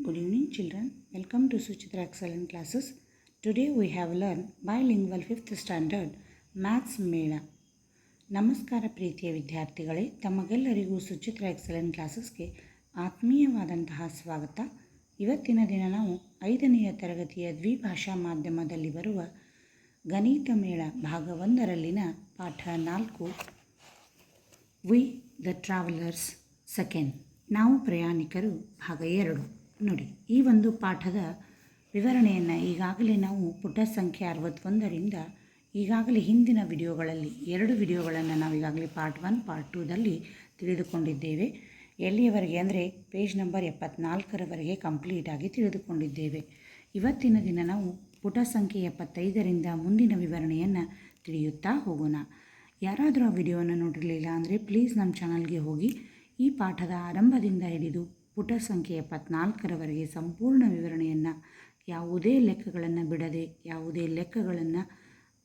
Good evening children. Welcome to Suchitra Excellent Classes. Today we have learned bilingual 5th standard Maths ಮೇಳ. ನಮಸ್ಕಾರ ಪ್ರೀತಿಯ ವಿದ್ಯಾರ್ಥಿಗಳೇ, ತಮಗೆಲ್ಲರಿಗೂ Suchitra excellent ಕ್ಲಾಸಸ್ಗೆ ಆತ್ಮೀಯವಾದಂತಹ ಸ್ವಾಗತ. ಇವತ್ತಿನ ದಿನ ನಾವು 5ನೆಯ ತರಗತಿಯ ದ್ವಿಭಾಷಾ ಮಾಧ್ಯಮದಲ್ಲಿ ಬರುವ ಗಣಿತ ಮೇಳ ಭಾಗ 1ರಲ್ಲಿನ ಪಾಠ 4 ವಿ ದ ಟ್ರಾವೆಲರ್ಸ್ ಸೆಕೆಂಡ್, ನಾವು ಪ್ರಯಾಣಿಕರು ಭಾಗ 2 ನೋಡಿ. ಈ ಒಂದು ಪಾಠದ ವಿವರಣೆಯನ್ನು ಈಗಾಗಲೇ ನಾವು ಪುಟ ಸಂಖ್ಯೆ 61ರಿಂದ ಈಗಾಗಲೇ ಹಿಂದಿನ ವಿಡಿಯೋಗಳಲ್ಲಿ 2 ವಿಡಿಯೋಗಳನ್ನು ನಾವು ಈಗಾಗಲೇ ಪಾರ್ಟ್ 1 ಪಾರ್ಟ್ 2ದಲ್ಲಿ ತಿಳಿದುಕೊಂಡಿದ್ದೇವೆ. ಎಲ್ಲಿಯವರೆಗೆ ಅಂದರೆ ಪೇಜ್ ನಂಬರ್ 74ರವರೆಗೆ ಕಂಪ್ಲೀಟಾಗಿ ತಿಳಿದುಕೊಂಡಿದ್ದೇವೆ. ಇವತ್ತಿನ ದಿನ ನಾವು ಪುಟ ಸಂಖ್ಯೆ 75ರಿಂದ ಮುಂದಿನ ವಿವರಣೆಯನ್ನು ತಿಳಿಯುತ್ತಾ ಹೋಗೋಣ. ಯಾರಾದರೂ ಆ ವಿಡಿಯೋವನ್ನು ನೋಡಿರಲಿಲ್ಲ ಅಂದರೆ ಪ್ಲೀಸ್ ನಮ್ಮ ಚಾನಲ್ಗೆ ಹೋಗಿ ಈ ಪಾಠದ ಆರಂಭದಿಂದ ಹಿಡಿದು ಪುಟ ಸಂಖ್ಯೆ 74ರವರೆಗೆ ಸಂಪೂರ್ಣ ವಿವರಣೆಯನ್ನು ಯಾವುದೇ ಲೆಕ್ಕಗಳನ್ನು ಬಿಡದೆ, ಯಾವುದೇ ಲೆಕ್ಕಗಳನ್ನು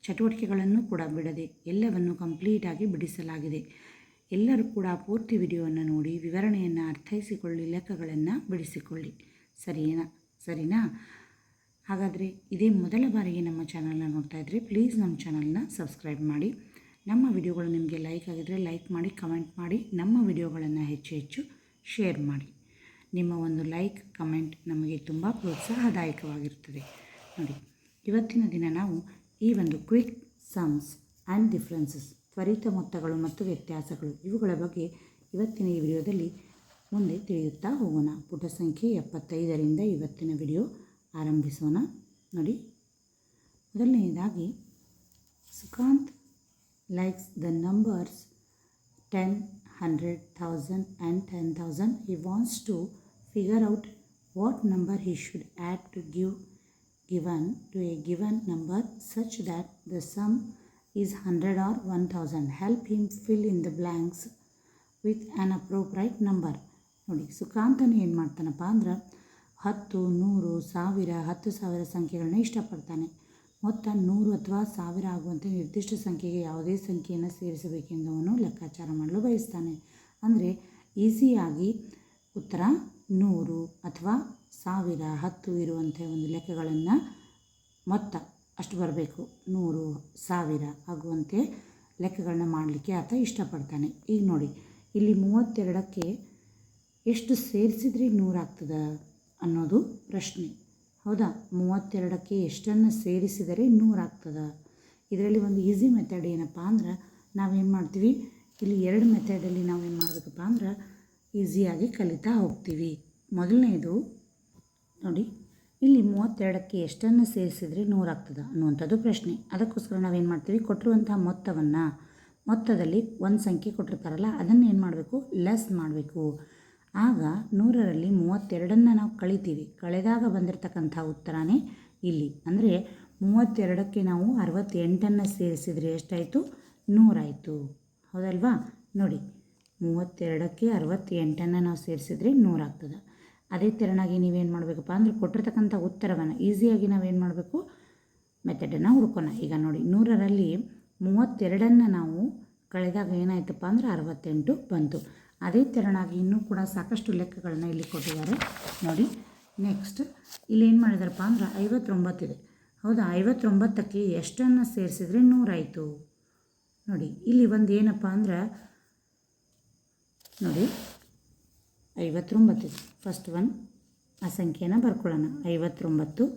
ಚಟುವಟಿಕೆಗಳನ್ನು ಕೂಡ ಬಿಡದೆ ಎಲ್ಲವನ್ನು ಕಂಪ್ಲೀಟಾಗಿ ಬಿಡಿಸಲಾಗಿದೆ. ಎಲ್ಲರೂ ಕೂಡ ಪೂರ್ತಿ ವಿಡಿಯೋವನ್ನು ನೋಡಿ ವಿವರಣೆಯನ್ನು ಅರ್ಥೈಸಿಕೊಳ್ಳಿ, ಲೆಕ್ಕಗಳನ್ನು ಬಿಡಿಸಿಕೊಳ್ಳಿ. ಸರಿನಾ? ಹಾಗಾದರೆ ಇದೇ ಮೊದಲ ಬಾರಿಗೆ ನಮ್ಮ ಚಾನಲ್ನ ನೋಡ್ತಾ ಇದ್ದರೆ ಪ್ಲೀಸ್ ನಮ್ಮ ಚಾನಲ್ನ ಸಬ್ಸ್ಕ್ರೈಬ್ ಮಾಡಿ. ನಮ್ಮ ವಿಡಿಯೋಗಳು ನಿಮಗೆ ಲೈಕ್ ಆಗಿದ್ದರೆ ಲೈಕ್ ಮಾಡಿ, ಕಮೆಂಟ್ ಮಾಡಿ, ನಮ್ಮ ವಿಡಿಯೋಗಳನ್ನು ಹೆಚ್ಚು ಶೇರ್ ಮಾಡಿ. ನಿಮ್ಮ ಒಂದು ಲೈಕ್ ಕಮೆಂಟ್ ನಮಗೆ ತುಂಬ ಪ್ರೋತ್ಸಾಹದಾಯಕವಾಗಿರುತ್ತದೆ. ನೋಡಿ, ಇವತ್ತಿನ ದಿನ ನಾವು ಈ ಒಂದು ಕ್ವಿಕ್ ಸಮ್ಸ್ ಆ್ಯಂಡ್ ಡಿಫ್ರೆನ್ಸಸ್, ತ್ವರಿತ ಮೊತ್ತಗಳು ಮತ್ತು ವ್ಯತ್ಯಾಸಗಳು, ಇವುಗಳ ಬಗ್ಗೆ ಇವತ್ತಿನ ಈ ವಿಡಿಯೋದಲ್ಲಿ ಮುಂದೆ ತಿಳಿಯುತ್ತಾ ಹೋಗೋಣ. ಪುಟ ಸಂಖ್ಯೆ 75ರಿಂದ ಇವತ್ತಿನ ವಿಡಿಯೋ ಆರಂಭಿಸೋಣ. ನೋಡಿ, ಮೊದಲನೆಯದಾಗಿ Sukant likes the numbers 10, 100, 1000 and 10,000. He wants to figure out what number he should add to given to a given number such that the sum is 100 or 1000. Help him fill in the blanks with an appropriate number. ನೋಡಿ, ಸುಕಾಂತನು ಏನು ಮಾಡ್ತಾನಪ್ಪ ಅಂದ್ರೆ 10, 100, 1000, 10,000 ಸಂಖ್ಯೆಗಳನ್ನ ಇಷ್ಟಪಡ್ತಾನೆ. ಮೊತ್ತ 100 ಅಥವಾ 1000 ಆಗುವಂತೆ ನಿರ್ದಿಷ್ಟ ಸಂಖ್ಯೆಗೆ ಯಾವುದೇ ಸಂಖ್ಯೆಯನ್ನು ಸೇರಿಸಬೇಕೆಂದು ಲೆಕ್ಕಾಚಾರ ಮಾಡಲು ಬಯಸ್ತಾನೆ. ಅಂದರೆ ಈಸಿಯಾಗಿ ಉತ್ತರ 100 ಅಥವಾ 1000, 10 ಇರುವಂಥ ಒಂದು ಲೆಕ್ಕಗಳನ್ನು ಮೊತ್ತ ಅಷ್ಟು ಬರಬೇಕು, 100, 1000 ಆಗುವಂತೆ ಲೆಕ್ಕಗಳನ್ನ ಮಾಡಲಿಕ್ಕೆ ಆತ ಇಷ್ಟಪಡ್ತಾನೆ. ಈಗ ನೋಡಿ, ಇಲ್ಲಿ 32ಕ್ಕೆ ಎಷ್ಟು ಸೇರಿಸಿದರೆ 100 ಆಗ್ತದೆ ಅನ್ನೋದು ಪ್ರಶ್ನೆ. ಹೌದಾ? 32ಕ್ಕೆ ಎಷ್ಟನ್ನು ಸೇರಿಸಿದರೆ 100 ಆಗ್ತದೆ. ಇದರಲ್ಲಿ ಒಂದು ಈಸಿ ಮೆಥಡ್ ಏನಪ್ಪ ಅಂದ್ರೆ ನಾವೇನು ಮಾಡ್ತೀವಿ, ಇಲ್ಲಿ 2 ಮೆಥಡಲ್ಲಿ ನಾವೇನು ಮಾಡಬೇಕಪ್ಪ ಅಂದ್ರೆ ಈಸಿಯಾಗಿ ಕಲಿತಾ ಹೋಗ್ತೀವಿ. ಮೊದಲನೇದು ನೋಡಿ, ಇಲ್ಲಿ 32ಕ್ಕೆ ಎಷ್ಟನ್ನು ಸೇರಿಸಿದರೆ 100 ಆಗ್ತದೆ ಅನ್ನುವಂಥದ್ದು ಪ್ರಶ್ನೆ. ಅದಕ್ಕೋಸ್ಕರ ನಾವೇನು ಮಾಡ್ತೀವಿ, ಕೊಟ್ಟಿರುವಂಥ ಮೊತ್ತದಲ್ಲಿ ಒಂದು ಸಂಖ್ಯೆ ಕೊಟ್ಟಿರ್ತಾರಲ್ಲ ಅದನ್ನು ಏನು ಮಾಡಬೇಕು, ಲೆಸ್ ಮಾಡಬೇಕು. ಆಗ 100ರಲ್ಲಿ 32ನ್ನು ನಾವು ಕಳಿತೀವಿ. ಕಳೆದಾಗ ಬಂದಿರತಕ್ಕಂಥ ಉತ್ತರನೇ ಇಲ್ಲಿ. ಅಂದರೆ 32ಕ್ಕೆ ನಾವು 68ನ್ನು ಸೇರಿಸಿದರೆ ಎಷ್ಟಾಯಿತು, 100 ಆಯಿತು. ಹೌದಲ್ವಾ? ನೋಡಿ, 32ಕ್ಕೆ 68ನ್ನು ನಾವು ಸೇರಿಸಿದರೆ 100 ಆಗ್ತದೆ. ಅದೇ ತೆರನಾಗಿ ನೀವೇನು ಮಾಡಬೇಕಪ್ಪ ಅಂದರೆ ಕೊಟ್ಟಿರ್ತಕ್ಕಂಥ ಉತ್ತರವನ್ನು ಈಸಿಯಾಗಿ ನಾವೇನು ಮಾಡಬೇಕು, ಮೆಥಡನ್ನು ಹುಡ್ಕೋಣ. ಈಗ ನೋಡಿ, 100ರಲ್ಲಿ 32ನ್ನು ನಾವು ಕಳೆದಾಗ ಏನಾಯ್ತಪ್ಪ ಅಂದರೆ 68 ಬಂತು. ಅದೇ ತೆರನಾಗಿ ಇನ್ನೂ ಕೂಡ ಸಾಕಷ್ಟು ಲೆಕ್ಕಗಳನ್ನ ಇಲ್ಲಿ ಕೊಟ್ಟಿದ್ದಾರೆ. ನೋಡಿ, ನೆಕ್ಸ್ಟ್ ಇಲ್ಲಿ ಏನು ಮಾಡಿದಾರಪ್ಪ ಅಂದ್ರೆ 59 ಇದೆ. ಹೌದಾ? 59ಕ್ಕೆ ಎಷ್ಟನ್ನು ಸೇರಿಸಿದರೆ 100 ಆಯಿತು. ನೋಡಿ, ಇಲ್ಲಿ ಒಂದು ಏನಪ್ಪ ಅಂದ್ರೆ ನೋಡಿ 59 ಇದೆ. ಫಸ್ಟ್ ಆ ಸಂಖ್ಯೆನ ಬರ್ಕೊಳ್ಳೋಣ. 59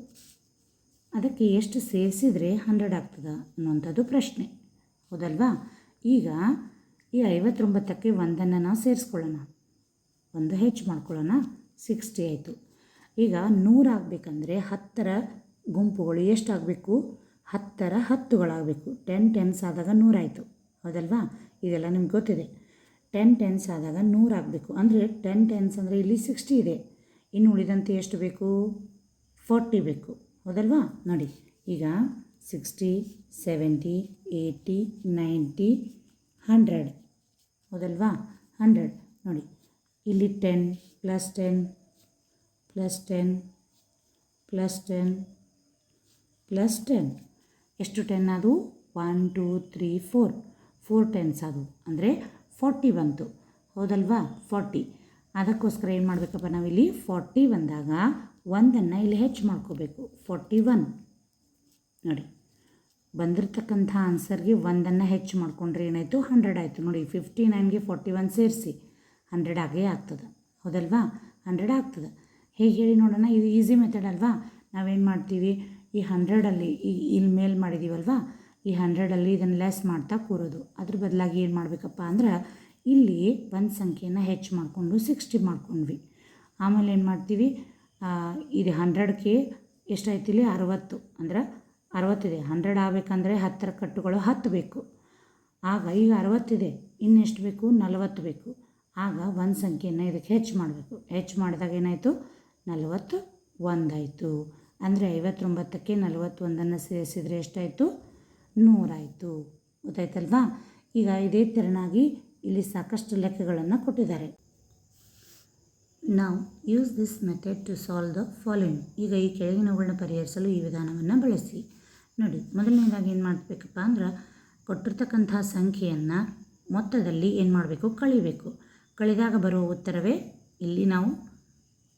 ಅದಕ್ಕೆ ಎಷ್ಟು ಸೇರಿಸಿದರೆ 100 ಆಗ್ತದೆ ಅನ್ನುವಂಥದ್ದು ಪ್ರಶ್ನೆ. ಹೌದಲ್ವಾ? ಈಗ ಈ 59ಕ್ಕೆ 1ನ್ನು ನಾವು ಸೇರಿಸ್ಕೊಳ್ಳೋಣ, 1 ಹೆಚ್ಚು ಮಾಡ್ಕೊಳ್ಳೋಣ, 60 ಆಯಿತು. ಈಗ 100 ಆಗಬೇಕಂದ್ರೆ 10ರ ಗುಂಪುಗಳು ಎಷ್ಟಾಗಬೇಕು, 10ರ 10ಗಳಾಗಬೇಕು. 10 ಟೆನ್ಸ್ ಆದಾಗ 100 ಆಯಿತು. ಹೌದಲ್ವಾ? ಇದೆಲ್ಲ ನಿಮ್ಗೆ ಗೊತ್ತಿದೆ. 10 ಟೆನ್ಸ್ ಆದಾಗ 100 ಆಗಬೇಕು. ಅಂದರೆ 10 ಟೆನ್ಸ್ ಅಂದರೆ ಇಲ್ಲಿ 60 ಇದೆ. ಇನ್ನು ಉಳಿದಂತೆ ಎಷ್ಟು ಬೇಕು, 40 ಬೇಕು. ಹೌದಲ್ವಾ? ನೋಡಿ, ಈಗ 60, 70, 80, 90, 100. ಹೌದಲ್ವಾ? 100 ನೋಡಿ, ಇಲ್ಲಿ 10 + 10 + 10 + 10 + 10 ಎಷ್ಟು 10 ಅದು, 1 2 3 4 ಟೆನ್ಸ್ ಅದು, ಅಂದರೆ 40 ಬಂತು. ಹೌದಲ್ವಾ? 40. ಅದಕ್ಕೋಸ್ಕರ ಏನು ಮಾಡಬೇಕಪ್ಪ ನಾವಿಲ್ಲಿ 40 ಬಂದಾಗ ಒಂದನ್ನು ಇಲ್ಲಿ ಹೆಚ್ಚು ಮಾಡ್ಕೋಬೇಕು. 41 ನೋಡಿ, ಬಂದಿರತಕ್ಕಂಥ ಆನ್ಸರ್ಗೆ ಒಂದನ್ನು ಹೆಚ್ಚು ಮಾಡ್ಕೊಂಡ್ರೆ ಏನಾಯಿತು, 100 ಆಯಿತು. ನೋಡಿ 59ಗೆ 41 ಸೇರಿಸಿ 100 ಆಗೇ ಆಗ್ತದೆ, ಹೌದಲ್ವಾ? 100 ಆಗ್ತದೆ. ಹೇಗೆ ಹೇಳಿ ನೋಡೋಣ. ಇದು ಈಸಿ ಮೆಥಡ್ ಅಲ್ವಾ. ನಾವೇನು ಮಾಡ್ತೀವಿ, ಈ 100ಅಲ್ಲಿ ಇಲ್ಲಿ ಮೇಲ್ ಮಾಡಿದ್ದೀವಲ್ವಾ, ಈ 100ಅಲ್ಲಿ ಇದನ್ನು ಲೆಸ್ ಮಾಡ್ತಾ ಕೂರೋದು. ಅದ್ರ ಬದಲಾಗಿ ಏನು ಮಾಡಬೇಕಪ್ಪ ಅಂದ್ರೆ ಇಲ್ಲಿ ಒಂದು ಸಂಖ್ಯೆಯನ್ನು ಹೆಚ್ಚು ಮಾಡಿಕೊಂಡು 60 ಮಾಡ್ಕೊಂಡ್ವಿ. ಆಮೇಲೆ ಏನು ಮಾಡ್ತೀವಿ, ಇದು 100ಕ್ಕೆ ಎಷ್ಟಾಯ್ತು ಇಲ್ಲಿ 60, ಅಂದ್ರೆ 60 ಇದೆ. 100 ಆಗಬೇಕಂದ್ರೆ 10ರ ಕಟ್ಟುಗಳು 10 ಬೇಕು. ಆಗ ಈಗ 60 ಇದೆ, ಇನ್ನೆಷ್ಟು ಬೇಕು, 40 ಬೇಕು. ಆಗ ಒಂದು ಸಂಖ್ಯೆಯನ್ನು ಇದಕ್ಕೆ ಹೆಚ್ಚು ಮಾಡಬೇಕು. ಹೆಚ್ಚು ಮಾಡಿದಾಗ ಏನಾಯಿತು, 41 ಆಯಿತು. ಅಂದರೆ 59ಕ್ಕೆ 41ಅನ್ನು ಸೇರಿಸಿದರೆ ಎಷ್ಟಾಯಿತು, 100 ಆಯಿತು. ಗೊತ್ತಾಯ್ತಲ್ವಾ? ಈಗ ಇದೇ ತೆರನಾಗಿ ಇಲ್ಲಿ ಸಾಕಷ್ಟು ಲೆಕ್ಕಗಳನ್ನು ಕೊಟ್ಟಿದ್ದಾರೆ. ನಾವು use this method to solve the following. ಈಗ ಈ ಕೆಳಗಿನವುಗಳನ್ನ ಪರಿಹರಿಸಲು ಈ ವಿಧಾನವನ್ನು ಬಳಸಿ. ನೋಡಿ, ಮೊದಲನೇದಾಗಿ ಏನು ಮಾಡಬೇಕಪ್ಪ ಅಂದ್ರೆ ಕೊಟ್ಟಿರ್ತಕ್ಕಂಥ ಸಂಖ್ಯೆಯನ್ನು ಮೊತ್ತದಲ್ಲಿ ಏನು ಮಾಡಬೇಕು, ಕಳಿಬೇಕು. ಕಳೆದಾಗ ಬರುವ ಉತ್ತರವೇ ಇಲ್ಲಿ ನಾವು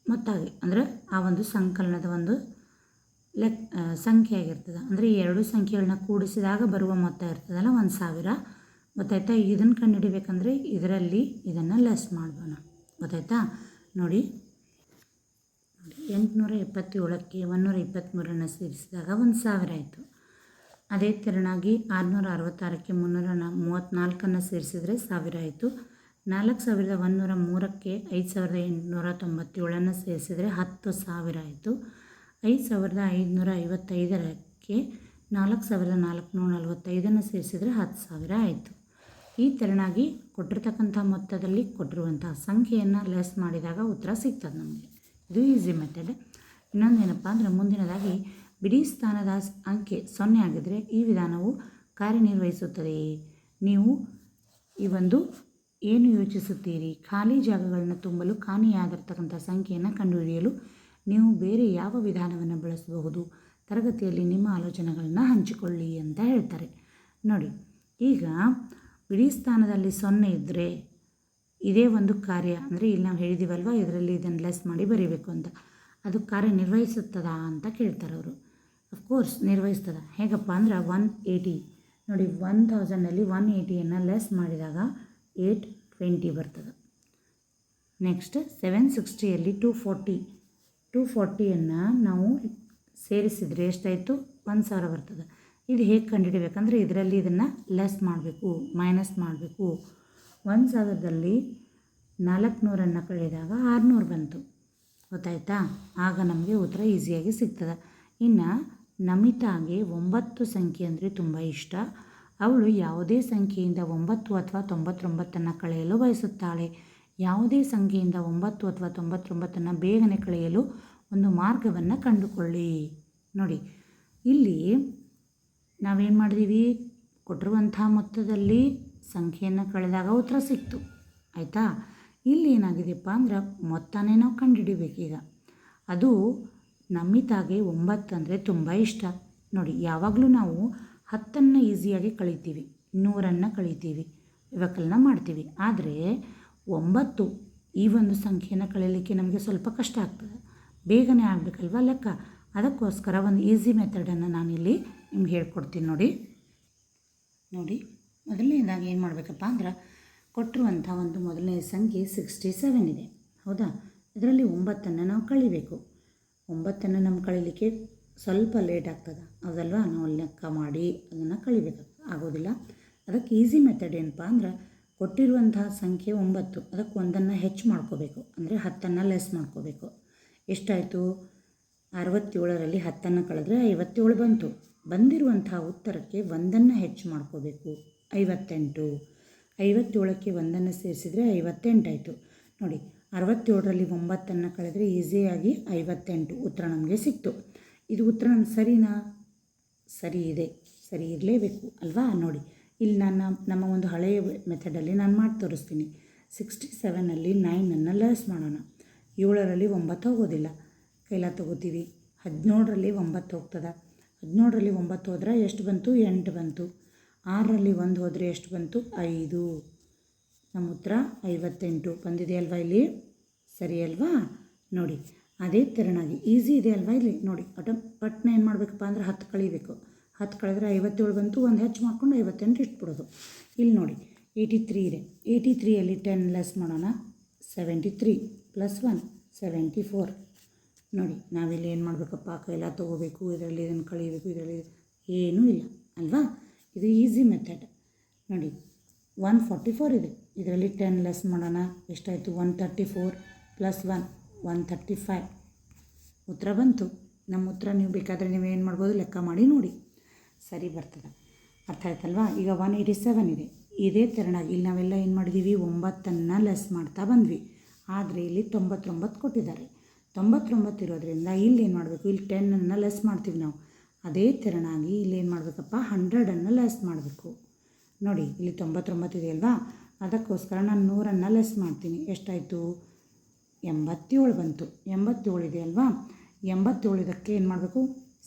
ಮೊತ್ತ ಅಂದರೆ ಆ ಒಂದು ಸಂಕಲನದ ಒಂದು ಸಂಖ್ಯೆ ಆಗಿರ್ತದೆ. ಅಂದರೆ ಈ ಎರಡು ಸಂಖ್ಯೆಗಳನ್ನ ಕೂಡಿಸಿದಾಗ ಬರುವ ಮೊತ್ತ ಇರ್ತದಲ್ಲ, 1000. ಗೊತ್ತಾಯ್ತಾ? ಇದನ್ನು ಕಂಡುಹಿಡಿಬೇಕಂದ್ರೆ ಇದರಲ್ಲಿ ಇದನ್ನು ಲೆಸ್ ಮಾಡೋಣ. ಗೊತ್ತಾಯ್ತಾ? ನೋಡಿ 877ಕ್ಕೆ 123 ಸೇರಿಸಿದಾಗ 1000 ಆಯಿತು. ಅದೇ ತೆರನಾಗಿ 666ಕ್ಕೆ 334 ಸೇರಿಸಿದರೆ 1000 ಆಯಿತು. 4103ಕ್ಕೆ 5897 ಸೇರಿಸಿದರೆ 10,000 ಆಯಿತು. 5555ಕ್ಕೆ 4445 ಸೇರಿಸಿದರೆ 10,000 ಆಯಿತು. ಈ ತೆರನಾಗಿ ಕೊಟ್ಟಿರ್ತಕ್ಕಂಥ ಮೊತ್ತದಲ್ಲಿ ಕೊಟ್ಟಿರುವಂಥ ಸಂಖ್ಯೆಯನ್ನು ಲೆಸ್ ಮಾಡಿದಾಗ ಉತ್ತರ ಸಿಗ್ತದೆ ನಮಗೆ. ಇದು ಈಸಿ ಮೆಥಡ್. ಇನ್ನೊಂದೇನಪ್ಪ ಅಂದರೆ ಮುಂದಿನದಾಗಿ ಬಿಡಿ ಸ್ಥಾನದ ಅಂಕೆ 0 ಆಗಿದ್ದರೆ ಈ ವಿಧಾನವು ಕಾರ್ಯನಿರ್ವಹಿಸುತ್ತದೆ. ನೀವು ಈ ಒಂದು ಏನು ಯೋಚಿಸುತ್ತೀರಿ? ಖಾಲಿ ಜಾಗಗಳನ್ನು ತುಂಬಲು ಕಾಣೆಯಾಗಿರ್ತಕ್ಕಂಥ ಸಂಖ್ಯೆಯನ್ನು ಕಂಡುಹಿಡಿಯಲು ನೀವು ಬೇರೆ ಯಾವ ವಿಧಾನವನ್ನು ಬಳಸಬಹುದು? ತರಗತಿಯಲ್ಲಿ ನಿಮ್ಮ ಆಲೋಚನೆಗಳನ್ನು ಹಂಚಿಕೊಳ್ಳಿ ಅಂತ ಹೇಳ್ತಾರೆ. ನೋಡಿ, ಈಗ ಬಿಡಿ ಸ್ಥಾನದಲ್ಲಿ 0 ಇದ್ದರೆ ಇದೇ ಒಂದು ಕಾರ್ಯ, ಅಂದರೆ ಇಲ್ಲಿ ನಾವು ಹೇಳಿದ್ದೀವಲ್ವ, ಇದರಲ್ಲಿ ಇದನ್ನು ಲೆಸ್ ಮಾಡಿ ಬರೀಬೇಕು ಅಂತ. ಅದು ಕಾರ್ಯನಿರ್ವಹಿಸುತ್ತದಾ ಅಂತ ಕೇಳ್ತಾರೆ ಅವರು. ಅಫ್ಕೋರ್ಸ್ ನಿರ್ವಹಿಸ್ತದೆ. ಹೇಗಪ್ಪ ಅಂದ್ರೆ 180 ನೋಡಿ, 1000ನಲ್ಲಿ 180ಯನ್ನು ಲೆಸ್ ಮಾಡಿದಾಗ 820 ಬರ್ತದೆ. ನೆಕ್ಸ್ಟ್ 760ಯಲ್ಲಿ 240ಯನ್ನು ನಾವು ಸೇರಿಸಿದರೆ ಎಷ್ಟಾಯಿತು, 1000 ಬರ್ತದೆ. ಇದು ಹೇಗೆ ಕಂಡುಹಿಡಬೇಕಂದ್ರೆ ಇದರಲ್ಲಿ ಇದನ್ನು ಲೆಸ್ ಮಾಡಬೇಕು, ಮೈನಸ್ ಮಾಡಬೇಕು. 1000ದಲ್ಲಿ 400ನ್ನು ಕಳೆದಾಗ 600 ಬಂತು. ಗೊತ್ತಾಯ್ತಾ? ಆಗ ನಮಗೆ ಉತ್ತರ ಈಸಿಯಾಗಿ ಸಿಗ್ತದೆ. ಇನ್ನು ನಮಿತಾಗೆ 9 ಸಂಖ್ಯೆ ಅಂದರೆ ತುಂಬ ಇಷ್ಟ. ಅವಳು ಯಾವುದೇ ಸಂಖ್ಯೆಯಿಂದ 9 ಅಥವಾ 99ನ್ನು ಕಳೆಯಲು ಬಯಸುತ್ತಾಳೆ. ಯಾವುದೇ ಸಂಖ್ಯೆಯಿಂದ 9 ಅಥವಾ 99ನ್ನು ಬೇಗನೆ ಕಳೆಯಲು ಒಂದು ಮಾರ್ಗವನ್ನು ಕಂಡುಕೊಳ್ಳಿ. ನೋಡಿ, ಇಲ್ಲಿ ನಾವೇನು ಮಾಡಿದೀವಿ, ಕೊಟ್ಟಿರುವಂಥ ಮೊತ್ತದಲ್ಲಿ ಸಂಖ್ಯೆಯನ್ನು ಕಳೆದಾಗ ಉತ್ತರ ಸಿಕ್ತು. ಆಯಿತಾ? ಇಲ್ಲಿ ಏನಾಗಿದೆಯಪ್ಪ ಅಂದ್ರೆ ಮೊತ್ತನೇ ನಾವು ಕಂಡುಹಿಡಿಬೇಕೀಗ. ಅದು ನಮಿತಾಗೆ 9 ಅಂದರೆ ತುಂಬ ಇಷ್ಟ. ನೋಡಿ, ಯಾವಾಗಲೂ ನಾವು 10ನ್ನು ಈಸಿಯಾಗಿ ಕಳಿತೀವಿ, 100ನ್ನು ಕಳಿತೀವಿ, ವ್ಯವಕಲನ ಮಾಡ್ತೀವಿ. ಆದರೆ 9 ಈ ಒಂದು ಸಂಖ್ಯೆಯನ್ನು ಕಳೀಲಿಕ್ಕೆ ನಮಗೆ ಸ್ವಲ್ಪ ಕಷ್ಟ ಆಗ್ತದೆ, ಬೇಗನೆ ಆಗಬೇಕಲ್ವ ಲೆಕ್ಕ. ಅದಕ್ಕೋಸ್ಕರ ಒಂದು ಈಸಿ ಮೆಥಡನ್ನು ನಾನಿಲ್ಲಿ ನಿಮ್ಗೆ ಹೇಳ್ಕೊಡ್ತೀನಿ. ನೋಡಿ ಮೊದಲನೇದಾಗಿ ಏನು ಮಾಡಬೇಕಪ್ಪ ಅಂದ್ರೆ ಕೊಟ್ಟಿರುವಂಥ ಒಂದು ಮೊದಲನೇ ಸಂಖ್ಯೆ 67 ಇದೆ, ಹೌದಾ? ಇದರಲ್ಲಿ 9ನ್ನು ನಾವು ಕಳಿಬೇಕು. 9ನ್ನು ನಮ್ಮ ಕಳೀಲಿಕ್ಕೆ ಸ್ವಲ್ಪ ಲೇಟ್ ಆಗ್ತದೆ, ಹೌದಲ್ವಾ? ನಾವು ಲೆಕ್ಕ ಮಾಡಿ ಅದನ್ನು ಕಳಿಬೇಕು, ಆಗೋದಿಲ್ಲ. ಅದಕ್ಕೆ ಈಸಿ ಮೆಥಡ್ ಏನಪ್ಪ ಅಂದ್ರೆ ಕೊಟ್ಟಿರುವಂತಹ ಸಂಖ್ಯೆ 9, ಅದಕ್ಕೆ ಒಂದನ್ನು ಹೆಚ್ಚು ಮಾಡ್ಕೋಬೇಕು, ಅಂದರೆ 10ನ್ನು ಲೆಸ್ ಮಾಡ್ಕೋಬೇಕು. ಎಷ್ಟಾಯಿತು? 67ರಲ್ಲಿ 10ನ್ನು ಕಳೆದ್ರೆ 57 ಬಂತು. ಬಂದಿರುವಂಥ ಉತ್ತರಕ್ಕೆ ಒಂದನ್ನು ಹೆಚ್ಚು ಮಾಡ್ಕೋಬೇಕು, 58. 57ಕ್ಕೆ ಒಂದನ್ನು ಸೇರಿಸಿದರೆ 58 ಆಯಿತು. ನೋಡಿ, 67ರಲ್ಲಿ 9ನ್ನು ಕಳೆದರೆ ಈಸಿಯಾಗಿ 58 ಉತ್ತರ ನಮಗೆ ಸಿಕ್ತು. ಇದು ಉತ್ತರ ನಮ್ಗೆ ಸರಿನಾ? ಸರಿ ಇದೆ, ಸರಿ ಇರಲೇಬೇಕು ಅಲ್ವಾ? ನೋಡಿ, ಇಲ್ಲಿ ನಮ್ಮ ಒಂದು ಹಳೆಯ ಮೆಥಡಲ್ಲಿ ನಾನು ಮಾಡಿ ತೋರಿಸ್ತೀನಿ. 67ನಲ್ಲಿ 9ನ್ನು ಲೆಸ್ ಮಾಡೋಣ. 7ರಲ್ಲಿ 9 ಹೋಗೋದಿಲ್ಲ, ಕೈಲ ತಗೋತೀವಿ. 17ರಲ್ಲಿ 9 ಹೋಗ್ತದೆ. 17ರಲ್ಲಿ 9 ಹೋದ್ರೆ ಎಷ್ಟು ಬಂತು? 8 ಬಂತು. 6ರಲ್ಲಿ 1 ಹೋದರೆ ಎಷ್ಟು ಬಂತು? 5. ನಮ್ಮ ಉತ್ತರ 58 ಬಂದಿದೆಯಲ್ವ ಇಲ್ಲಿ? ಸರಿ ಅಲ್ವಾ? ನೋಡಿ ಅದೇ ತೆರನಾಗಿ ಈಸಿ ಇದೆ ಅಲ್ವಾ? ಇಲ್ಲಿ ನೋಡಿ ಪಟ್ನ ಏನು ಮಾಡಬೇಕಪ್ಪ ಅಂದರೆ 10 ಕಳಿಬೇಕು. 10 ಕಳೆದ್ರೆ 57 ಬಂತು. ಒಂದು ಹೆಚ್ಚು ಮಾಡ್ಕೊಂಡು 58 ಇಟ್ಬಿಡೋದು. ಇಲ್ಲಿ ನೋಡಿ 83 ಇದೆ. 83ಯಲ್ಲಿ 10 ಲೆಸ್ ಮಾಡೋಣ. 73 ಪ್ಲಸ್ 1 74. ನೋಡಿ ನಾವಿಲ್ಲಿ ಏನು ಮಾಡಬೇಕಪ್ಪ, ಕೈಲ ತೊಗೋಬೇಕು, ಇದರಲ್ಲಿ ಇದನ್ನು ಕಳಿಬೇಕು, ಇದರಲ್ಲಿ ಏನೂ ಇಲ್ಲ ಅಲ್ವಾ? ಇದು ಈಸಿ ಮೆಥಡ್. ನೋಡಿ 144 ಇದೆ. ಇದರಲ್ಲಿ 10 ಲೆಸ್ ಮಾಡೋಣ. ಎಷ್ಟಾಯಿತು? 134 ಪ್ಲಸ್ 1 135. ಉತ್ತರ ಬಂತು. ನಮ್ಮ ಉತ್ತರ ನೀವು ಬೇಕಾದರೆ ನೀವೇನು ಮಾಡ್ಬೋದು, ಲೆಕ್ಕ ಮಾಡಿ ನೋಡಿ, ಸರಿ ಬರ್ತದೆ. ಅರ್ಥ ಆಯ್ತಲ್ವಾ? ಈಗ 187 ಇದೆ. ಇದೇ ತೆರನಾಗಿ ಇಲ್ಲಿ ನಾವೆಲ್ಲ ಏನು ಮಾಡಿದ್ದೀವಿ, 9ನ್ನು ಲೆಸ್ ಮಾಡ್ತಾ ಬಂದ್ವಿ. ಆದರೆ ಇಲ್ಲಿ 99 ಕೊಟ್ಟಿದ್ದಾರೆ. 99 ಇರೋದ್ರಿಂದ ಇಲ್ಲಿ ಏನು ಮಾಡಬೇಕು, ಇಲ್ಲಿ 10ನ್ನು ಲೆಸ್ ಮಾಡ್ತೀವಿ ನಾವು. ಅದೇ ತೆರನಾಗಿ ಇಲ್ಲಿ ಏನು ಮಾಡಬೇಕಪ್ಪ, 100ನ್ನು ಲೆಸ್ ಮಾಡಬೇಕು. ನೋಡಿ ಇಲ್ಲಿ 99 ಇದೆ ಅಲ್ವಾ? ಅದಕ್ಕೋಸ್ಕರ ನಾನು 100ನ್ನು ಲೆಸ್ ಮಾಡ್ತೀನಿ. ಎಷ್ಟಾಯಿತು? 87 ಬಂತು. 87 ಇದೆ ಅಲ್ವಾ? 87 ಇದಕ್ಕೆ ಏನು ಮಾಡಬೇಕು,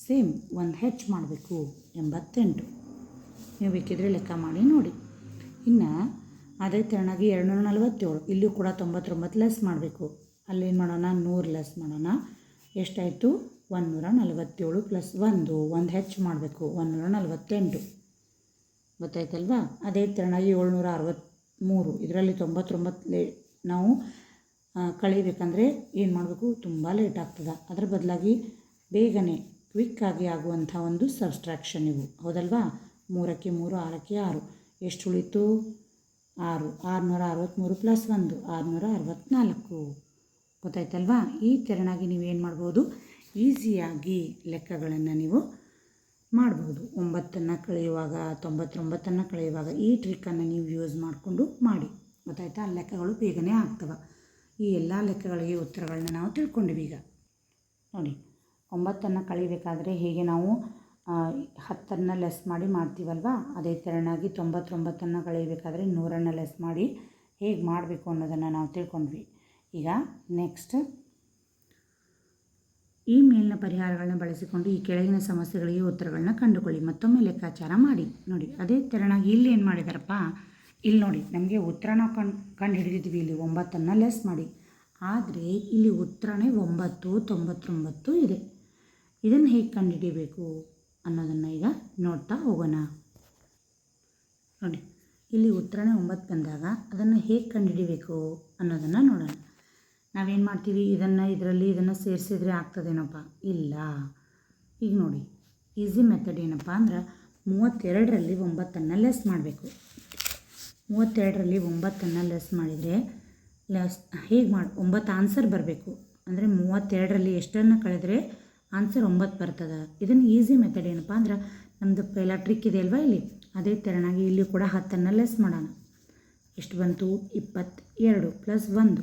ಸೇಮ್ ಒಂದು ಹೆಚ್ಚು ಮಾಡಬೇಕು, 88. ನೀವು ಬೇಕಿದ್ರೆ ಲೆಕ್ಕ ಮಾಡಿ ನೋಡಿ. ಇನ್ನು ಅದೇ ತೆರನಾಗಿ 247, ಇಲ್ಲೂ ಕೂಡ 99 ಲೆಸ್ ಮಾಡಬೇಕು. ಅಲ್ಲೇನು ಮಾಡೋಣ, 100 ಲೆಸ್ ಮಾಡೋಣ. ಎಷ್ಟಾಯಿತು? 147 ಪ್ಲಸ್ 1 ಹೆಚ್ಚು ಮಾಡಬೇಕು, 148. ಗೊತ್ತಾಯ್ತಲ್ವಾ? ಅದೇ ತೆರನಾಗಿ 763, ಇದರಲ್ಲಿ 99 ನಾವು ಕಳಿಬೇಕಂದ್ರೆ ಏನು ಮಾಡಬೇಕು, ತುಂಬ ಲೇಟ್ ಆಗ್ತದೆ. ಅದರ ಬದಲಾಗಿ ಬೇಗನೆ ಕ್ವಿಕ್ಕಾಗಿ ಆಗುವಂಥ ಒಂದು ಸಬ್ಸ್ಟ್ರಾಕ್ಷನ್ ಇವು, ಹೌದಲ್ವಾ? 3ಕ್ಕೆ 3 6ಕ್ಕೆ 6 ಎಷ್ಟು ಉಳಿತು? 6. 663 ಪ್ಲಸ್ 1 664. ಗೊತ್ತಾಯ್ತಲ್ವಾ? ಈ ತೆರನಾಗಿ ನೀವೇನು ಮಾಡ್ಬೋದು, ಈಸಿಯಾಗಿ ಲೆಕ್ಕಗಳನ್ನು ನೀವು ಮಾಡ್ಬೋದು. 9ನ್ನು ಕಳೆಯುವಾಗ, 99ನ್ನು ಕಳೆಯುವಾಗ ಈ ಟ್ರಿಕ್ಕನ್ನು ನೀವು ಯೂಸ್ ಮಾಡಿಕೊಂಡು ಮಾಡಿ. ಗೊತ್ತಾಯ್ತಾ? ಲೆಕ್ಕಗಳು ಬೇಗನೆ ಆಗ್ತವೆ. ಈ ಎಲ್ಲ ಲೆಕ್ಕಗಳಿಗೆ ಉತ್ತರಗಳನ್ನ ನಾವು ತಿಳ್ಕೊಂಡಿವಿ. ಈಗ ನೋಡಿ 9ನ್ನು ಕಳಿಬೇಕಾದ್ರೆ ಹೇಗೆ ನಾವು 10ನ್ನು ಲೆಸ್ ಮಾಡಿ ಮಾಡ್ತೀವಲ್ವಾ, ಅದೇ ತೆರನಾಗಿ 99ನ್ನು ಕಳಿಬೇಕಾದ್ರೆ 100ನ್ನು ಲೆಸ್ ಮಾಡಿ ಹೇಗೆ ಮಾಡಬೇಕು ಅನ್ನೋದನ್ನು ನಾವು ತಿಳ್ಕೊಂಡ್ವಿ. ಈಗ ನೆಕ್ಸ್ಟ್ ಈ ಮೇಲಿನ ಪರಿಹಾರಗಳನ್ನ ಬಳಸಿಕೊಂಡು ಈ ಕೆಳಗಿನ ಸಮಸ್ಯೆಗಳಿಗೆ ಉತ್ತರಗಳನ್ನ ಕಂಡುಕೊಳ್ಳಿ. ಮತ್ತೊಮ್ಮೆ ಲೆಕ್ಕಾಚಾರ ಮಾಡಿ. ನೋಡಿ ಅದೇ ತೆರನಾಗಿ ಇಲ್ಲಿ ಏನು ಮಾಡಿದಾರಪ್ಪ, ಇಲ್ಲಿ ನೋಡಿ ನಮಗೆ ಉತ್ತರ ನಾವು ಕಂಡು ಹಿಡಿದಿದ್ವಿ. ಇಲ್ಲಿ 9ನ್ನು ಲೆಸ್ ಮಾಡಿ, ಆದರೆ ಇಲ್ಲಿ ಉತ್ತರನೇ 999 ಇದೆ. ಇದನ್ನು ಹೇಗೆ ಕಂಡುಹಿಡಿಯಬೇಕು ಅನ್ನೋದನ್ನು ಈಗ ನೋಡ್ತಾ ಹೋಗೋಣ. ನೋಡಿ ಇಲ್ಲಿ ಉತ್ತರನೇ 9 ಬಂದಾಗ ಅದನ್ನು ಹೇಗೆ ಕಂಡುಹಿಡಿಯಬೇಕು ಅನ್ನೋದನ್ನು ನೋಡೋಣ. ನಾವೇನು ಮಾಡ್ತೀವಿ, ಇದನ್ನು ಸೇರಿಸಿದ್ರೆ ಆಗ್ತದೇನಪ್ಪ? ಇಲ್ಲ. ಈಗ ನೋಡಿ ಈಸಿ ಮೆಥಡ್ ಏನಪ್ಪ ಅಂದ್ರೆ 32ರಲ್ಲಿ 9ನ್ನು ಲೆಸ್ ಮಾಡಬೇಕು. 32ರಲ್ಲಿ 9ನ್ನು ಲೆಸ್ ಮಾಡಿದರೆ ಹೇಗೆ 9 ಆನ್ಸರ್ ಬರಬೇಕು. ಅಂದರೆ 32ರಲ್ಲಿ ಎಷ್ಟನ್ನು ಕಳೆದರೆ ಆನ್ಸರ್ 9 ಬರ್ತದೆ. ಇದನ್ನು ಈಸಿ ಮೆಥಡ್ ಏನಪ್ಪ ಅಂದ್ರೆ ನಮ್ಮದು ಪೈಲ ಟ್ರಿಕ್ ಇದೆ ಅಲ್ವಾ, ಇಲ್ಲಿ ಅದೇ ತೆರನಾಗಿ ಇಲ್ಲಿ ಕೂಡ 10ನ್ನು ಲೆಸ್ ಮಾಡೋಣ. ಎಷ್ಟು ಬಂತು? 22 ಪ್ಲಸ್ 1